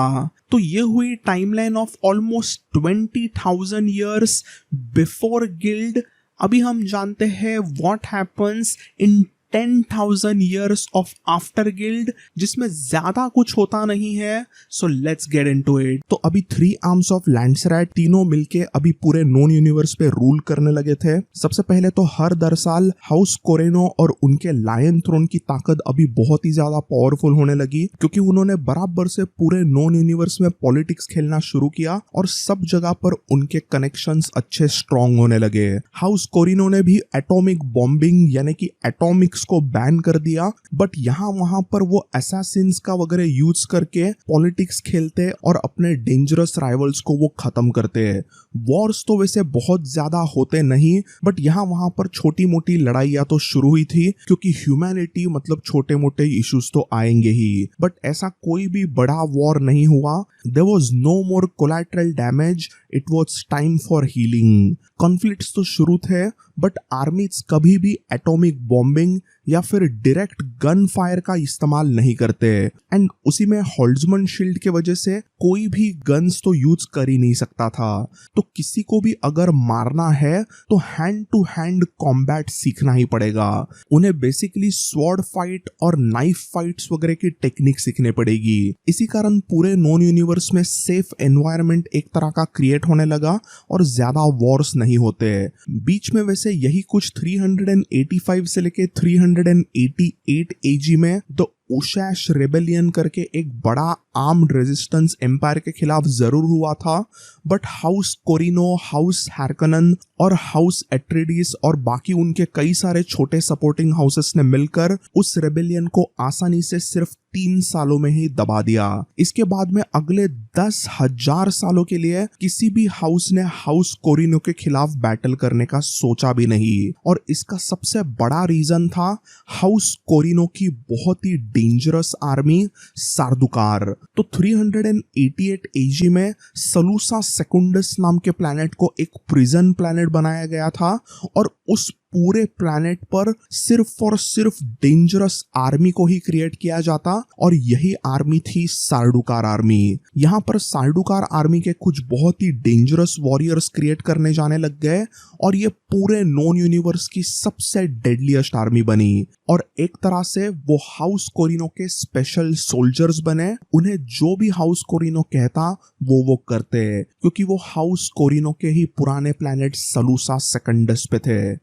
तो ये हुई timeline of almost 20,000 years before guild. अभी हम जानते हैं what happens in 10,000 years of after guild, जिसमें ज्यादा कुछ होता नहीं है। So let's get into it. तो अभी 3 आर्म्स ऑफ लैंड्सरैट तीनों मिलके अभी पूरे नॉन यूनिवर्स पे रूल करने लगे थे। सबसे पहले तो हर 10 साल हाउस कोरेनो और उनके लायन थ्रोन की ताकत अभी बहुत ही ज्यादा पावरफुल होने लगी, क्योंकि उन्होंने बराबर से पूरे नॉन यूनिवर्स में पॉलिटिक्स खेलना शुरू किया और सब जगह पर उनके कनेक्शंस अच्छे स्ट्रॉन्ग होने लगे। हाउस कोरिनो ने भी एटॉमिक बॉम्बिंग यानी कि एटॉमिक को बैन कर दिया, बट यहाँ वहां पर वो असैसिन्स का वगैरह यूज करके पॉलिटिक्स खेलते और अपने डेंजरस राइवल्स को वो खत्म करते। वॉर्स तो वैसे बहुत ज्यादा होते नहीं, बट यहाँ वहां पर छोटी मोटी लड़ाइयां तो शुरू हुई थी, क्योंकि ह्यूमैनिटी मतलब छोटे मोटे इश्यूज तो आएंगे ही, बट ऐसा कोई भी बड़ा वॉर नहीं हुआ। There was no more collateral damage, it was time for healing. Conflicts तो शुरू थे, बट आर्मीज कभी भी एटॉमिक बॉम्बिंग या फिर डायरेक्ट गन फायर का इस्तेमाल नहीं करते। एंड उसी में होल्ड्समैन शील्ड के वजह से कोई भी गन्स तो यूज कर ही नहीं सकता था। तो किसी को भी अगर मारना है तो हैंड टू हैंड कॉम्बैट सीखना ही पड़ेगा। उन्हें बेसिकली स्वॉर्ड फाइट और नाइफ फाइट्स वगैरह की टेक्निक सीखने पड़ेगी। इसी कारण पूरे नॉन यूनिवर्स में सेफ एनवायरनमेंट एक तरह का क्रिएट होने लगा और ज्यादा वॉर्स नहीं होते। बीच में वैसे यही कुछ 385 से लेके 388 एजी में द ओशैश रेबेलियन करके एक बड़ा आर्म्ड रेजिस्टेंस एम्पायर के खिलाफ जरूर हुआ था, बट हाउस कोरिनो, हाउस हार्कनन और हाउस एट्रेडिस और बाकी उनके कई सारे छोटे सपोर्टिंग हाउसेस ने मिलकर उस रेबेलियन को आसानी से सिर्फ 3 सालों में ही दबा दिया। इसके बाद में अगले 10,000 सालों के लिए किसी भी हाउस ने हाउस कोरिनो के खिलाफ बैटल करने का सोचा भी नहीं, और इसका सबसे बड़ा रीजन था हाउस कोरिनो की बहुत ही डेंजरस आर्मी सार्दुकार। तो 388 एजी में सलूसा सेकुंडस नाम के प्लैनेट को एक प्रिजन प्लैनेट बनाया गया था, और उस पूरे प्लैनेट पर सिर्फ और सिर्फ डेंजरस आर्मी को ही क्रिएट किया जाता, और यही आर्मी थी सार्डुकार आर्मी। यहाँ पर सार्डुकार आर्मी के कुछ बहुत ही डेंजरस वॉरियर्स क्रिएट करने जाने लग गए, और ये पूरे नॉन यूनिवर्स की सबसे डेडलीस्ट आर्मी बनी, और एक तरह से वो हाउस कोरिनो के स्पेशल सोल्जर्स बने। उन्हें जो भी हाउस कोरिनो कहता वो करते, क्योंकि वो हाउस कोरिनो के ही पुराने प्लैनेट सलूसा सेकंडस पे थे।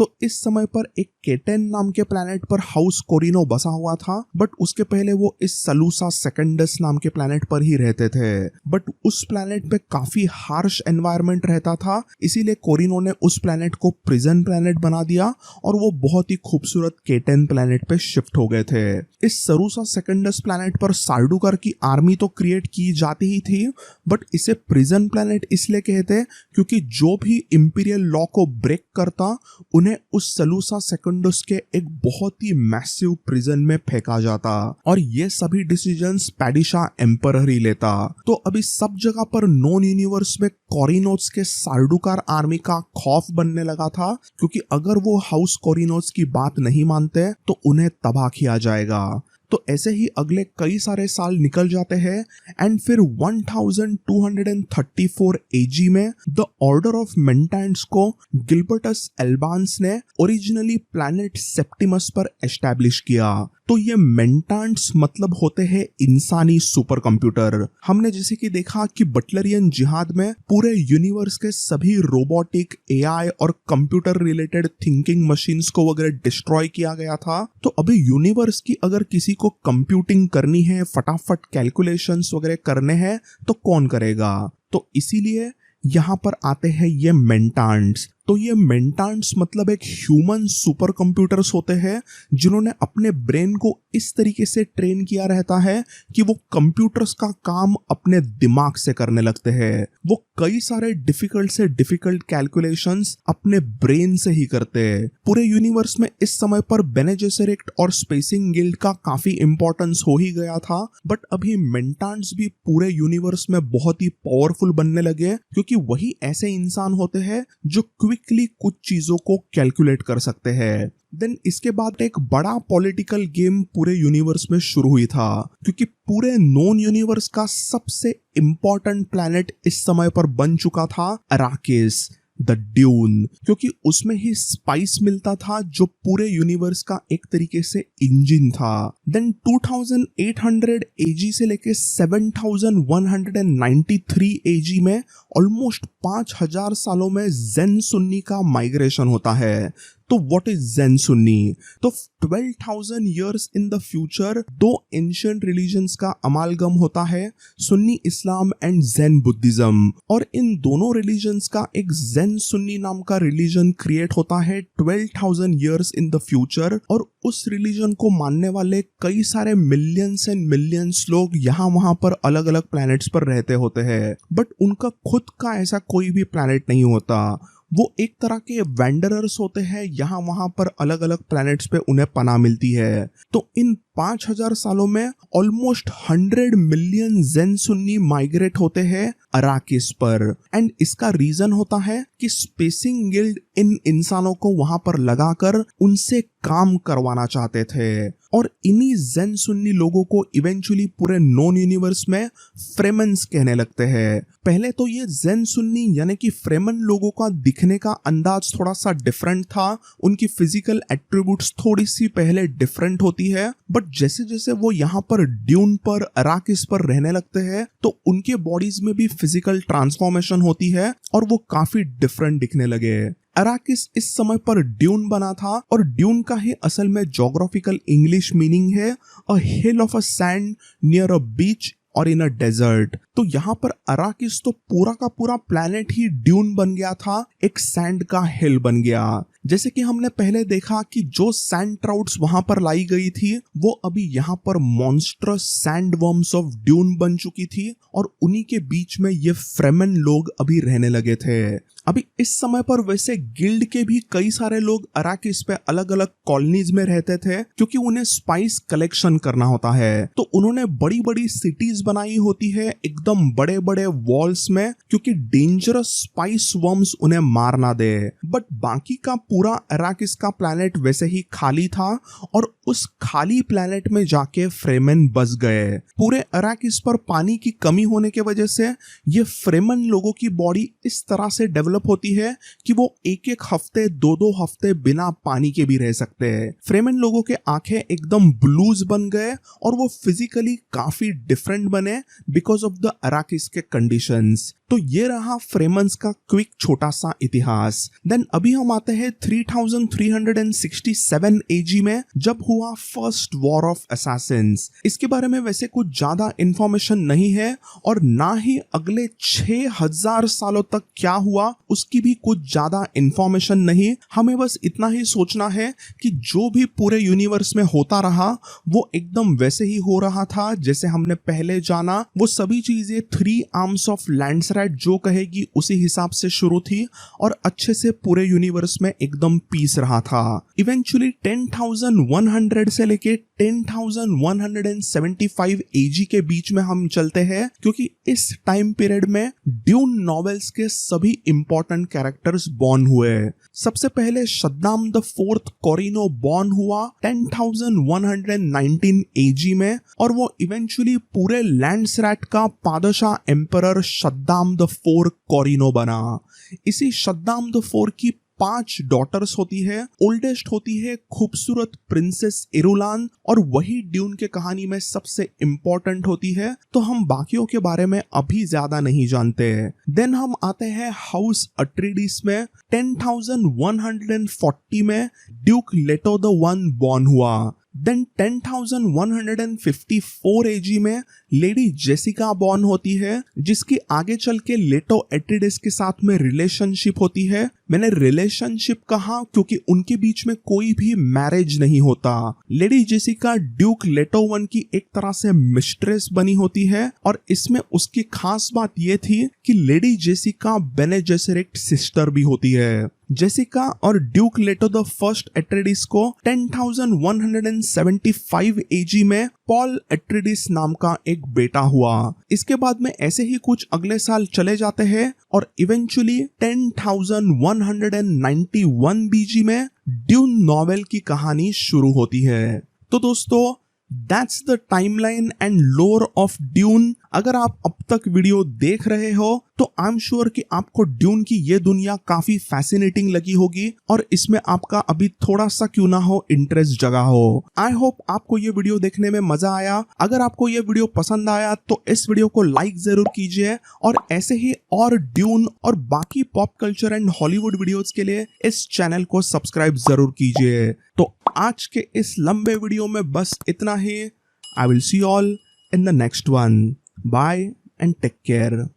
तो इस समय पर एक केटेन नाम के प्लैनेट पर हाउस कोरिनो बसा हुआ था, बट उसके पहले वो इस सलूसा सेकेंडस नाम के प्लैनेट पर ही रहते थे। बट उस प्लैनेट पे काफी हार्श एनवायरनमेंट रहता था, इसीलिए कोरिनो ने उस प्लैनेट को प्रिजन प्लैनेट बना दिया और वो बहुत ही खूबसूरत केटेन प्लैनेट पे शिफ्ट हो गए थे। इस सरूसा सेकेंडस प्लैनेट पर सार्डुकर की आर्मी तो क्रिएट की जाती ही थी, बट इसे प्रिजन प्लैनेट इसलिए कहते क्योंकि जो भी इंपीरियल लॉ को ब्रेक करता उन्हें उस सलूसा सेकेंडस के एक बहुत ही मैसिव प्रिजन में फेंका जाता और ये सभी डिसीजंस पैडिशा एम्परर ही लेता। तो अभी सब जगह पर नॉन यूनिवर्स में कोरिनोस के सार्डुकार आर्मी का खौफ बनने लगा था, क्योंकि अगर वो हाउस कोरिनोस की बात नहीं मानते तो उन्हें तबाह किया जाएगा। तो ऐसे ही अगले कई सारे साल निकल जाते हैं एंड फिर 1234 एजी में द ऑर्डर ऑफ मेंटेंट्स को गिलबर्टस एल्बांस ने ओरिजिनली प्लैनेट सेप्टिमस पर एस्टैब्लिश किया। तो ये मेंटेंट्स मतलब होते हैं इंसानी सुपर कंप्यूटर। हमने जैसे कि देखा कि बटलरियन जिहाद में पूरे यूनिवर्स के सभी रोबोटिक, एआई और कंप्यूटर रिलेटेड थिंकिंग मशीन्स को वगैरह डिस्ट्रॉय किया गया था। तो अभी यूनिवर्स की अगर किसी को कंप्यूटिंग करनी है, फटाफट कैलकुलेशंस वगैरह करने हैं, तो कौन करेगा? तो इसीलिए यहाँ पर आते हैं ये मेंटेंट्स। तो ये मेंटेंट्स मतलब एक ह्यूमन सुपर कंप्यूटर्स होते हैं जिन्होंने अपने ब्रेन को इस तरीके से ट्रेन किया रहता है कि वो कंप्यूटर्स का काम अपने दिमाग से करने लगते हैं। वो कई सारे डिफिकल्ट से डिफिकल्ट कैलकुलेशंस अपने ब्रेन से ही करते हैं। पूरे यूनिवर्स में इस समय पर बेने जेसेरेक्ट और स्पेसिंग गिल्ड का काफी इंपॉर्टेंस हो ही गया था, बट अभी मेंटेंट्स भी पूरे यूनिवर्स में बहुत ही पावरफुल बनने लगे, क्योंकि वही ऐसे इंसान होते हैं जो क्विकली कुछ चीजों को कैलकुलेट कर सकते हैं। देन इसके बाद एक बड़ा पॉलिटिकल गेम पूरे यूनिवर्स में शुरू हुई था, क्योंकि पूरे नॉन यूनिवर्स का सबसे इंपॉर्टेंट प्लैनेट इस समय पर बन चुका था अराकिस, द ड्यून, क्योंकि उसमें ही स्पाइस मिलता था जो पूरे यूनिवर्स का एक तरीके से इंजन था। देन 2800 एजी से लेके 7193 एजी में ऑलमोस्ट 5000 सालों में जेन सुन्नी का माइग्रेशन होता है। तो व्हाट इज जेन सुन्नी? तो 12,000 years इन द फ्यूचर दो एंशिएंट रिलीजन्स का अमालगम होता है, Sunni Islam and Zen Buddhism, और इन दोनों रिलीजन्स का एक जेन सुन्नी नाम का रिलीजन क्रिएट होता है 12,000 years इन द फ्यूचर। और उस रिलीजन को मानने वाले कई सारे मिलियंस एंड मिलियंस लोग यहाँ वहां पर अलग अलग प्लैनेट्स पर रहते होते हैं, बट उनका खुद का ऐसा कोई भी प्लैनेट नहीं होता। वो एक तरह के वेंडरर्स होते हैं, यहाँ वहां पर अलग अलग प्लैनेट्स पे उन्हें पनाह मिलती है। तो इन 5000 सालों में ऑलमोस्ट 100 मिलियन जेन सुन्नी माइग्रेट होते हैं अराकिस पर, एंड इसका रीजन होता है कि स्पेसिंग गिल्ड इन इंसानों को वहां पर लगाकर उनसे काम करवाना चाहते थे, और इन्हीं जेन सुन्नी लोगों को इवेंचुअली पूरे नॉन यूनिवर्स में फ्रेमन्स कहने लगते हैं। पहले तो ये जेन सुन्नी यानी कि फ्रेमन लोगों का दिखने का अंदाज थोड़ा सा डिफरेंट था, उनकी फिजिकल एट्रीब्यूट्स थोड़ी सी पहले डिफरेंट होती है, बट जैसे जैसे वो यहाँ पर ड्यून पर, अराकिस पर रहने लगते हैं तो उनके बॉडीज में भी फिजिकल ट्रांसफॉर्मेशन होती है और वो काफी डिफरेंट दिखने लगे। अराकिस इस समय पर ड्यून बना था, और ड्यून का ही असल में ज्योग्राफिकल इंग्लिश मीनिंग है a hill of a sand near a beach और इन अ डेजर्ट। तो यहाँ पर अराकिस तो पूरा का पूरा प्लैनेट ही ड्यून बन गया था, एक सैंड का हिल बन गया। जैसे कि हमने पहले देखा कि जो सैंड ट्राउट्स वहां पर लाई गई थी वो अभी यहाँ पर monstrous sand worms of dune बन चुकी थी, और उन्हीं के बीच में ये फ्रेमन लोग अभी रहने लगे थे। अभी इस समय पर वैसे गिल्ड के भी कई सारे लोग अराकिस पे अलग अलग कॉलोनीज में रहते थे, क्योंकि उन्हें स्पाइस कलेक्शन करना होता है। तो उन्होंने बड़ी बड़ी सिटीज बनाई होती है एकदम बड़े बड़े वॉल्स में, क्योंकि डेंजरस स्पाइस वर्म्स उन्हें मार ना दे। बट बाकी का पूरा अराकिस का प्लैनेट वैसे ही खाली था, और उस खाली प्लैनेट में जाके फ्रेमन बस गए। पूरे अराकिस पर पानी की कमी होने की वजह से ये फ्रेमन लोगों की बॉडी इस तरह से डेवलप डेवलप होती है कि वो एक एक हफ्ते दो दो हफ्ते बिना पानी के भी रह सकते हैं। फ्रेमन लोगों के आंखें एकदम ब्लूज बन गए और वो फिजिकली काफी डिफरेंट बने बिकॉज ऑफ द अराकिस के कंडीशंस। तो ये रहा फ्रेमन्स का क्विक छोटा सा इतिहास। देन अभी हम आते हैं 3367 एजी में, जब हुआ फर्स्ट वॉर ऑफ असैसिन्स। इसके बारे में वैसे कुछ ज्यादा इंफॉर्मेशन नहीं है और ना ही अगले 6000 सालों तक क्या हुआ उसकी भी कुछ ज्यादा इंफॉर्मेशन नहीं। हमें बस इतना ही सोचना है कि जो भी पूरे यूनिवर्स में होता रहा वो एकदम वैसे ही हो रहा था जैसे हमने पहले जाना। वो सभी चीजें 3 आर्म्स ऑफ लैंडसराइट जो कहेगी उसी हिसाब से शुरू थी और अच्छे से पूरे यूनिवर्स में एकदम पीस रहा था। इवेंचुअली 10,100 से लेके 10,175 एजी के बीच में हम चलते हैं, क्योंकि इस टाइम पीरियड में ड्यून नॉवेल्स के सभी इंपॉर्टेंट कैरेक्टर्स बॉर्न हुए। सबसे पहले शद्दाम द फोर्थ कोरिनो बॉर्न हुआ 10,119 एजी में और वो इवेंचुअली पूरे लैंडसरैट का पादशाह एम्परर शद्दाम द फोर्थ कोरिनो बना। इसी शद्दाम द फोर्थ की 5 डॉटर्स होती है। ओल्डेस्ट होती है खूबसूरत प्रिंसेस इरुलान और वही ड्यून के कहानी में सबसे इंपॉर्टेंट होती है, तो हम बाकियों के बारे में अभी ज्यादा नहीं जानते। देन हम आते हैं हाउस अट्रीडिस में। 10,140 में ड्यूक लेटो द वन बॉर्न हुआ। देन 10,154 एजी में लेडी जेसिका बॉर्न होती है, जिसकी आगे चल के लेटो एट्रीडिस के साथ में रिलेशनशिप होती है। मैंने रिलेशनशिप कहा क्योंकि उनके बीच में कोई भी मैरिज नहीं होता। लेडी जेसिका ड्यूक लेटो वन की एक तरह से मिस्ट्रेस बनी होती है और इसमें उसकी खास बात यह थी कि लेडी जेसिका बेने जेसेरेट सिस्टर भी होती है। जेसिका और ड्यूक लेटो द फर्स्ट एट्रीडिस को 10,175 एजी में पॉल एट्रीडिस नाम का एक बेटा हुआ। इसके बाद में ऐसे ही कुछ अगले साल चले जाते हैं और इवेंचुअली 10,191 बीजी में ड्यून नॉवेल की कहानी शुरू होती है। तो दोस्तों दैट्स द टाइमलाइन एंड लोर ऑफ ड्यून। अगर आप अब तक वीडियो देख रहे हो तो आई एम श्योर कि आपको ड्यून की ये दुनिया काफी फैसिनेटिंग लगी होगी और इसमें आपका अभी थोड़ा सा क्यों ना हो इंटरेस्ट जगा हो। आई होप आपको ये वीडियो देखने में मजा आया। अगर आपको ये वीडियो पसंद आया तो इस वीडियो को लाइक जरूर कीजिए और ऐसे ही और ड्यून और बाकी pop culture and Hollywood videos के लिए इस चैनल को सब्सक्राइब जरूर कीजिए। तो आज के इस लंबे वीडियो में बस इतना ही। I will see all in the next one. Bye and take care.